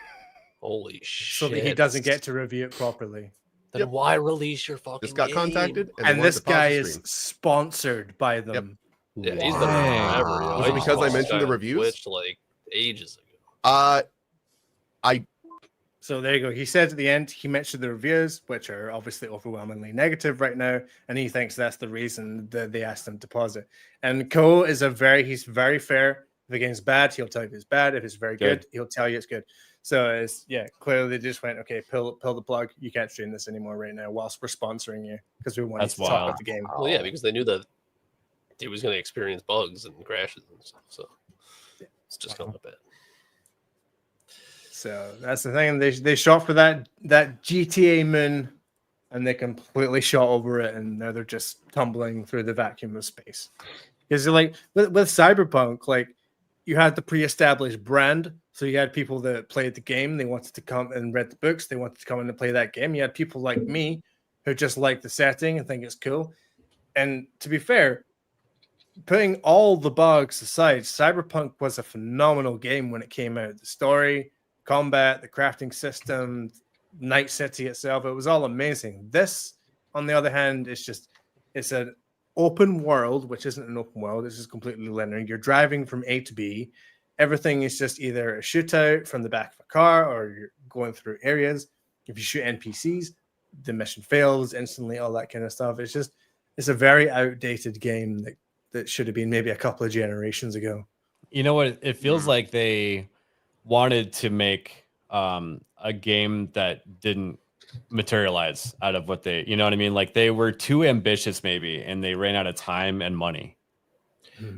Holy shit! So that he doesn't get to review it properly. Then why release your fucking Just got game? contacted, And this guy is sponsored by them. Yeah, he's been around forever. Yo. Was it because I mentioned the reviews? Twitch like ages ago. So there you go. He said at the end, he mentioned the reviews, which are obviously overwhelmingly negative right now, and he thinks that's the reason that they asked him to pause it. And Cole is he's very fair. If the game's bad, he'll tell you it's bad. If it's very good, he'll tell you it's good. So it's clearly they just went, okay, pull the plug. You can't stream this anymore right now whilst we're sponsoring you because we want to talk about the game. Well, yeah, because they knew that he was going to experience bugs and crashes and stuff. So it's just kind of bad. So that's the thing. They shot for that GTA moon, and they completely shot over it, and now they're just tumbling through the vacuum of space. Because like with Cyberpunk, like you had the pre-established brand, so you had people that played the game. They wanted to come and read the books. They wanted to come in and play that game. You had people like me who just like the setting and think it's cool. And to be fair, putting all the bugs aside, Cyberpunk was a phenomenal game when it came out. The story, combat, the crafting system, Night City itself, it was all amazing. This, on the other hand, it's an open world, which isn't an open world. This is completely linear. You're driving from A to B. Everything is just either a shootout from the back of a car or you're going through areas. If you shoot NPCs, the mission fails instantly, all that kind of stuff. It's a very outdated game that should have been maybe a couple of generations ago. You know what? It feels like they wanted to make a game that didn't materialize out of what they, you know what I mean? Like they were too ambitious maybe, and they ran out of time and money.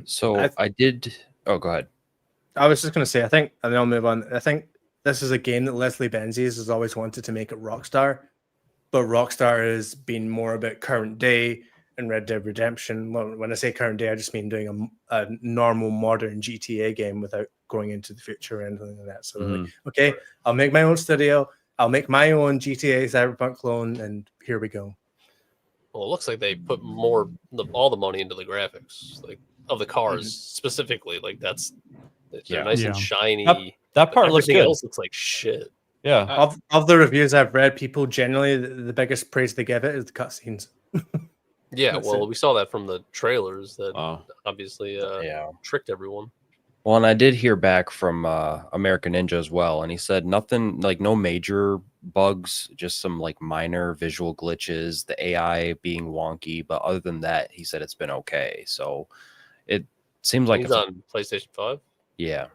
So I did. Oh, go ahead. I was just going to say, I think, and then I'll move on. I think this is a game that Leslie Benzies has always wanted to make it Rockstar, but Rockstar has been more about current day and Red Dead Redemption. Well, when I say current day, I just mean doing a normal modern GTA game without going into the future or anything like that. So, like, okay, I'll make my own studio. I'll make my own GTA Cyberpunk clone, and here we go. Well, it looks like they put all the money into the graphics, like of the cars specifically. Like they're nice and shiny. That part looks good. Else looks like shit. Yeah. Of the reviews I've read, people generally the biggest praise they give it is the cutscenes. Yeah, we saw that from the trailers that obviously tricked everyone. Well, and I did hear back from American Ninja as well, and he said nothing, like no major bugs, just some like minor visual glitches, the AI being wonky, but other than that, he said it's been okay. So it seems like he's on PlayStation 5. Yeah, I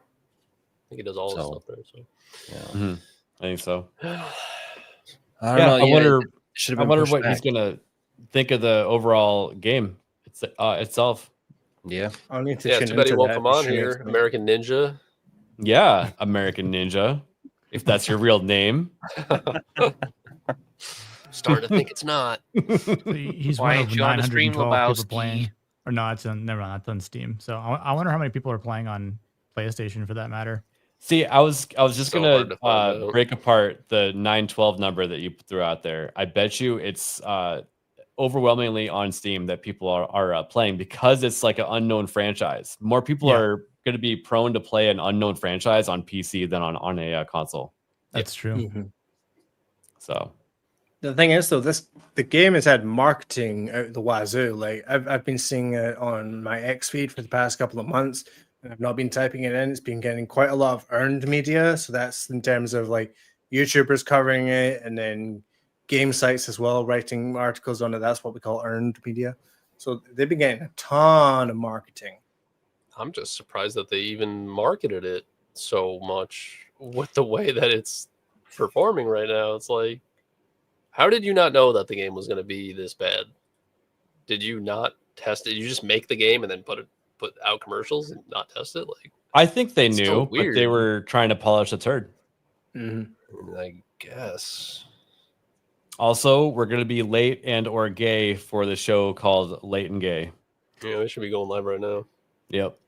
think he does all this stuff there. So yeah, I think so. I don't know. I wonder. Should I have been wonder pushed what back. he's gonna think of the overall game itself. Yeah. I'll need to Yeah, tune too bad he into won't that come to on stream it here. to me. American Ninja. Yeah, American Ninja, if that's your real name. Starting to think it's not. So he's Why one ain't of you on the stream, 912 people Lebowski? playing. Or no, it's on, never mind, it's on Steam. So I wonder how many people are playing on PlayStation for that matter. See, I was just So hard to find gonna out. break apart the 912 number that you threw out there. I bet you it's overwhelmingly on Steam that people are playing because it's like an unknown franchise. More people are going to be prone to play an unknown franchise on PC than on a console. That's true. Mm-hmm. So the thing is, though, the game has had marketing out the wazoo. Like I've been seeing it on my X feed for the past couple of months, and I've not been typing it in. It's been getting quite a lot of earned media. So that's in terms of like YouTubers covering it, and then game sites as well, writing articles on it. That's what we call earned media. So they've been getting a ton of marketing. I'm just surprised that they even marketed it so much with the way that it's performing right now. It's like, how did you not know that the game was going to be this bad? Did you not test it? You just make the game and then put out commercials and not test it? Like, I think they it's knew, so but they weird. were trying to polish a turd. I guess. Also, we're going to be late and or gay for the show called Late and Gay. Yeah, they should be going live right now. Yep.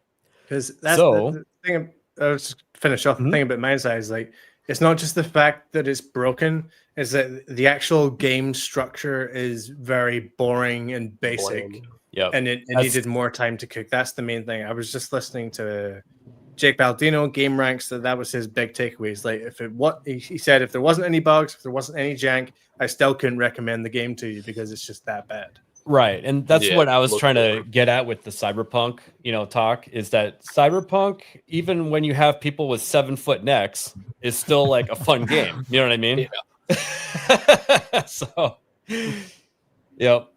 Because that's So- the thing. I was just finish off the thing about my side is like it's not just the fact that it's broken; is that the actual game structure is very boring and basic. Bland. Yep. And it needed more time to cook. That's the main thing. I was just listening to Jake Baldino, Game Ranks. That was his big takeaways. Like he said, if there wasn't any bugs, if there wasn't any jank, I still couldn't recommend the game to you because it's just that bad. Right. And that's Yeah, what I was look trying for to get at with the Cyberpunk, talk is that Cyberpunk, even when you have people with 7-foot necks, is still like a fun game. You know what I mean? Yeah. So, yep.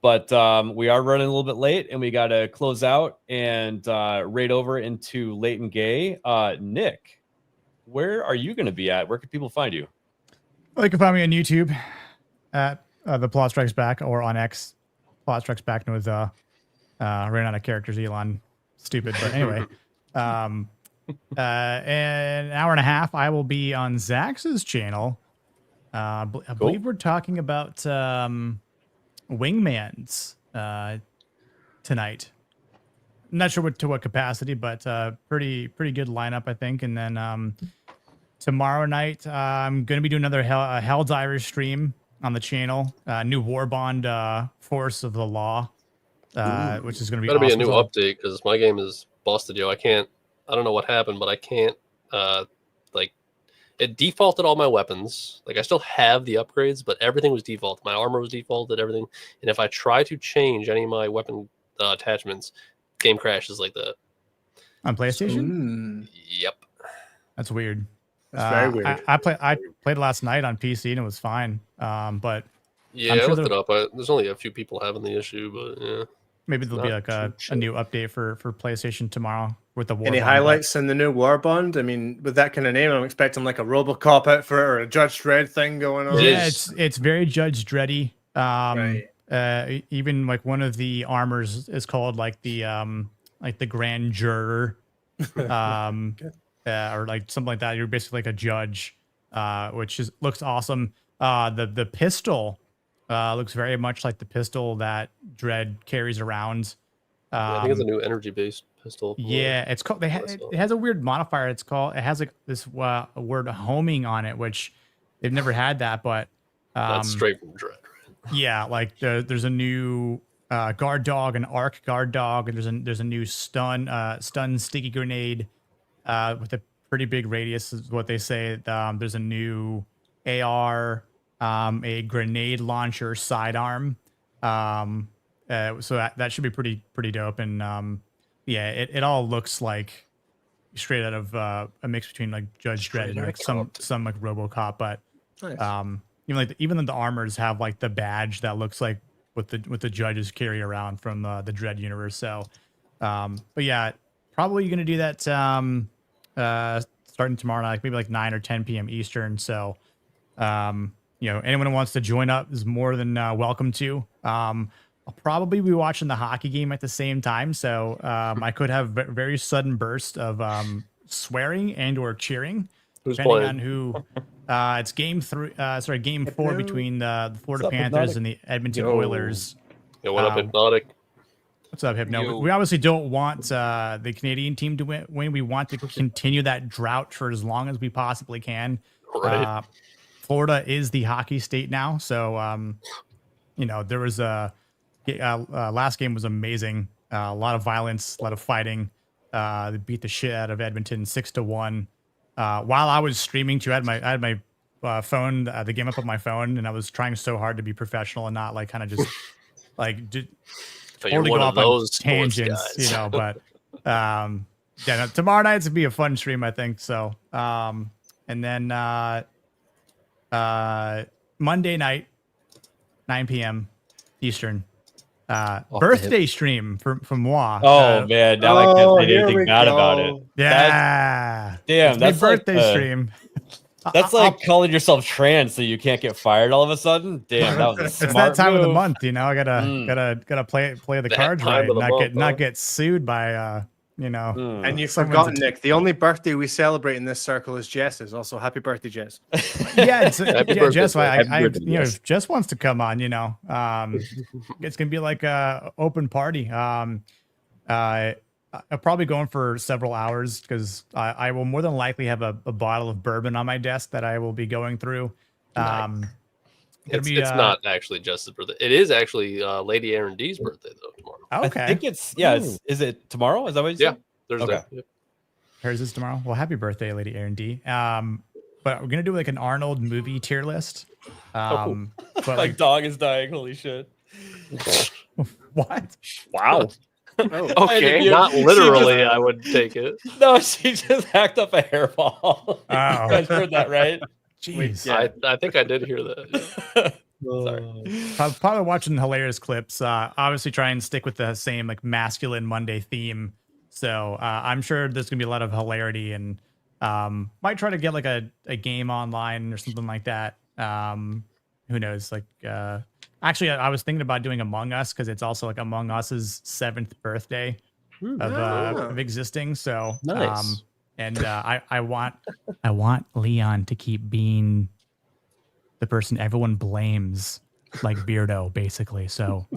But we are running a little bit late and we got to close out and raid over into Late and Gay. Nick, where are you going to be at? Where can people find you? Well, you can find me on YouTube at The Plot Strikes Back or on X. Plot Strikes Back with ran out of characters, Elon. Stupid. But anyway, in an hour and a half, I will be on Zax's channel. I believe we're talking about Wingmans tonight. I'm not sure to what capacity, but pretty good lineup, I think. And then tomorrow night, I'm going to be doing another Helldivers stream on the channel. New Warbond Force of the Law, which is going to be Better awesome. be a new update because my game is busted, yo. I don't know what happened, but I can't it defaulted all my weapons. Like I still have the upgrades, but everything was default. My armor was defaulted, everything. And if I try to change any of my weapon attachments, game crashes like that. On PlayStation? Yep. That's weird. That's very weird. I played last night on PC and it was fine. But Yeah, I looked it up. There's only a few people having the issue, but yeah. Maybe there'll be like a new update for PlayStation tomorrow with the Warbond. Any highlights in the new Warbond? I mean, with that kind of name, I'm expecting like a RoboCop outfit or a Judge Dredd thing going on. Yeah, it's very Judge Dreddy. Even like one of the armors is called like the Grand Juror, or like something like that. You're basically like a judge, which looks awesome. The pistol looks very much like the pistol that Dredd carries around. I think it's a new energy-based pistol. Yeah, it's called. It has a weird modifier. It has like this word homing on it, which they've never had that. But that's straight from Dredd, right? Yeah, like there's a new guard dog, an arc guard dog, and there's a new stun sticky grenade with a pretty big radius, is what they say. There's a new AR, a grenade launcher sidearm. So that should be pretty dope. And yeah, it all looks like straight out of a mix between like Judge Dredd and like some like RoboCop. But nice. even the armors have like the badge that looks like what the judges carry around from the Dredd universe. So, but yeah, probably gonna do that starting tomorrow night, maybe like 9 or 10 p.m. Eastern. So, anyone who wants to join up is more than welcome to. I'll probably be watching the hockey game at the same time, so I could have very sudden burst of swearing and or cheering, Who's depending playing? on who. It's game 4 between the Florida Panthers and the Edmonton Oilers. Yeah, what up, Hypnotic? What's up, Hypno? Yo. We obviously don't want the Canadian team to win. We want to continue that drought for as long as we possibly can. Right. Florida is the hockey state now, so there was last game was amazing. A lot of violence, a lot of fighting. They beat the shit out of Edmonton 6-1. While I was streaming too, I had my phone, the game up on my phone, and I was trying so hard to be professional and not like kind of just like totally go off on tangents, But no, tomorrow night's gonna be a fun stream, I think. So, and then Monday night, 9 p.m. Eastern. Birthday stream from moi. Oh man, now I can't say anything bad about it. Yeah, that's my birthday like stream. That's like calling yourself trans so you can't get fired all of a sudden. Damn, that was a smart It's that time of the move. month, I gotta play the That cards time right, of the month, not get sued by And you've someone's forgotten, Nick, the only birthday we celebrate in this circle is Jess's. Also, happy birthday, Jess. Yeah, birthday, Jess. Happy birthday, If Jess wants to come on, it's gonna be like a open party. I'm probably going for several hours because I will more than likely have a bottle of bourbon on my desk that I will be going through. It's not actually Jess's birthday. It is actually Lady Aaron D's birthday though tomorrow. Okay. I think is it tomorrow? Is that what you said? Thursday. Okay. Yep. Hers is tomorrow. Well, happy birthday, Lady Aaron D. But we're gonna do like an Arnold movie tier list. But like dog is dying. Holy shit! What? Wow. Oh, Okay. Not literally, I would take it. No, she just hacked up a hairball. Oh. You guys heard that, right? Jeez. I think I did hear that. I'm probably watching hilarious clips. Obviously, try and stick with the same like masculine Monday theme. So I'm sure there's gonna be a lot of hilarity, and might try to get like a game online or something like that. Who knows? Like, actually, I was thinking about doing Among Us because it's also like Among Us's 7th birthday of existing. So Nice. And I want Leon to keep being the person everyone blames, like Beardo, basically. So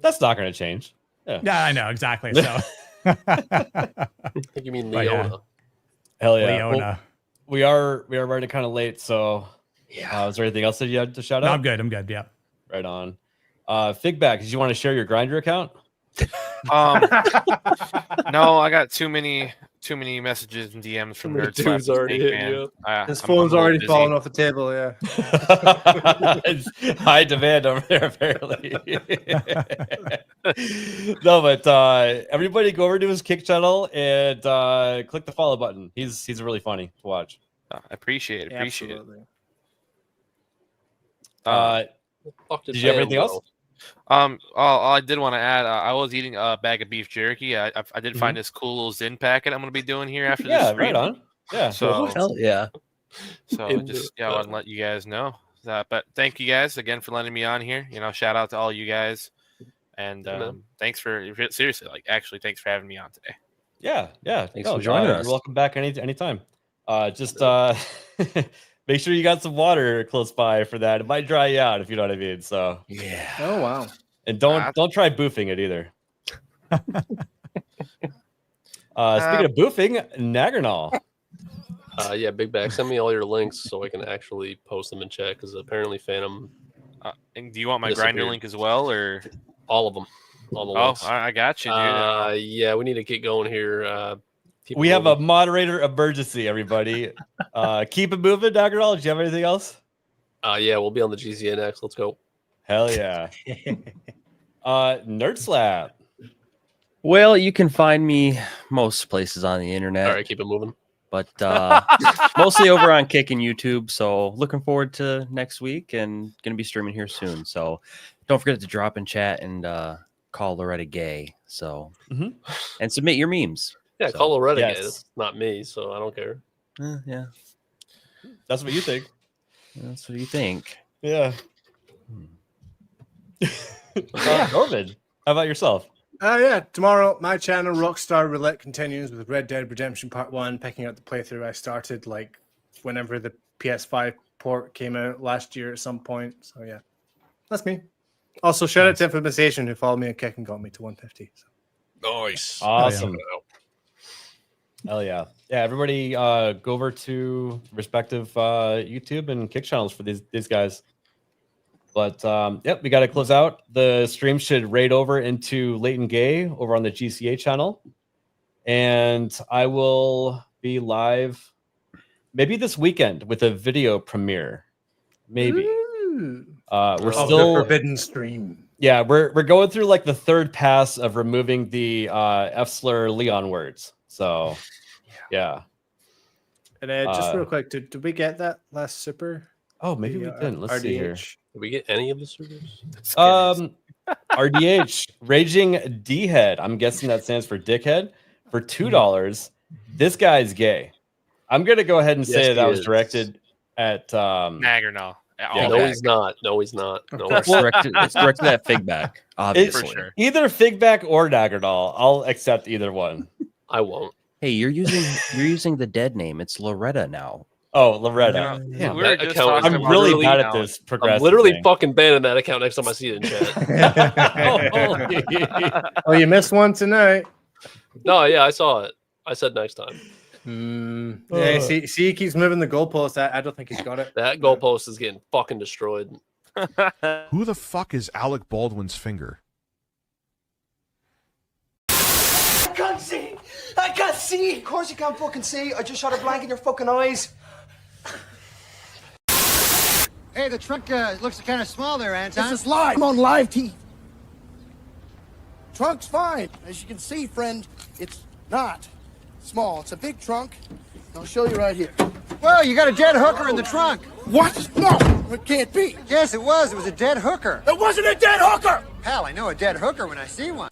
That's not going to change. yeah, I know exactly. So I think you mean But yeah. Leona. Hell yeah. Leona. Well, we are running kind of late, so is there anything else that you had to shout No, out? I'm good. I'm good. Yeah. Right on. Figback, did you want to share your Grindr account? No, I got too many messages and DMs from Many nerds. dudes already hitting you His phone's already falling off the table. Yeah. It's high demand over there, apparently. No, but everybody go over to his Kick channel and click the follow button. He's really funny to watch. I appreciate it. Absolutely. Did you have anything else? All I did want to add, I was eating a bag of beef jerky. I did find this cool little Zen packet I'm going to be doing here after this stream. Right on. Yeah. So Hell yeah. So just I want to let you guys know that. But thank you guys again for letting me on here. Shout out to all you guys, and thanks for seriously, actually, thanks for having me on today. Yeah. Thanks for joining us. You're welcome back anytime. Just make sure you got some water close by for that. It might dry you out if you know what I mean. So yeah. Oh wow. And don't try boofing it either. Speaking of boofing, Nagarnal. Yeah, Big Bag, send me all your links so I can actually post them in chat because apparently Phantom. And do you want my Grindr link as well, or all of them? All the links. I got you, dude. Yeah, we need to get going here. We have a moderator emergency, everybody. Keep it moving, Nagarnal. Did you have anything else? Yeah, we'll be on the GZA next. Let's go. Hell yeah. Nerd Slap. Well, you can find me most places on the internet. All right, keep it moving. But mostly over on Kick and YouTube. So looking forward to next week and going to be streaming here soon. So don't forget to drop in chat and call Loretta gay. So and submit your memes. Yeah, call Loretta gay. That's not me, so I don't care. Yeah. That's what you think. That's what you think. Yeah. Corbin, how about yourself? Yeah, tomorrow my channel Rockstar Roulette continues with Red Dead Redemption Part 1, picking up the playthrough I started like whenever the PS5 port came out last year at some point. So yeah, that's me. Also, shout out to Infamous Asian who followed me and Kick and got me to 150. So. Nice. Awesome. Hell yeah. Yeah, everybody go over to respective YouTube and Kick channels for these guys. But yep, we got to close out. The stream should raid over into Late and Gay over on the GCA channel. And I will be live maybe this weekend with a video premiere. Maybe. We're still the forbidden stream. Yeah, we're going through like the third pass of removing the F slur Leon words. So yeah. And just real quick, did we get that last super? Oh, maybe we didn't. Let's see here. Did we get any of the supers? RDH Raging D Head. I'm guessing that stands for dickhead. For $2. This guy's gay. I'm gonna go ahead and say that was directed at Nagernal. Yeah, no, he's not. No, he's not. No, it's directed at Figback, obviously. For sure. Either Figback or Nagernal. I'll accept either one. I won't. Hey, you're using the dead name. It's Loretta now. Oh, Loretta. Yeah, I'm really bad at this. I'm literally fucking banning that account next time I see it in chat. Oh, you missed one tonight. No, yeah, I saw it. I said next time. Yeah, see, he keeps moving the goalpost. I don't think he's got it. That goalpost is getting fucking destroyed. Who the fuck is Alec Baldwin's finger? I can't see! I can't see! Of course you can't fucking see. I just shot a blank in your fucking eyes. Hey, the trunk looks kind of small there, Anton. This is live. I'm on live TV. Trunk's fine. As you can see, friend, it's not small. It's a big trunk. I'll show you right here. Well, you got a dead hooker in the trunk. What? No, it can't be. Yes, it was. It was a dead hooker. It wasn't a dead hooker! Hell, I know a dead hooker when I see one.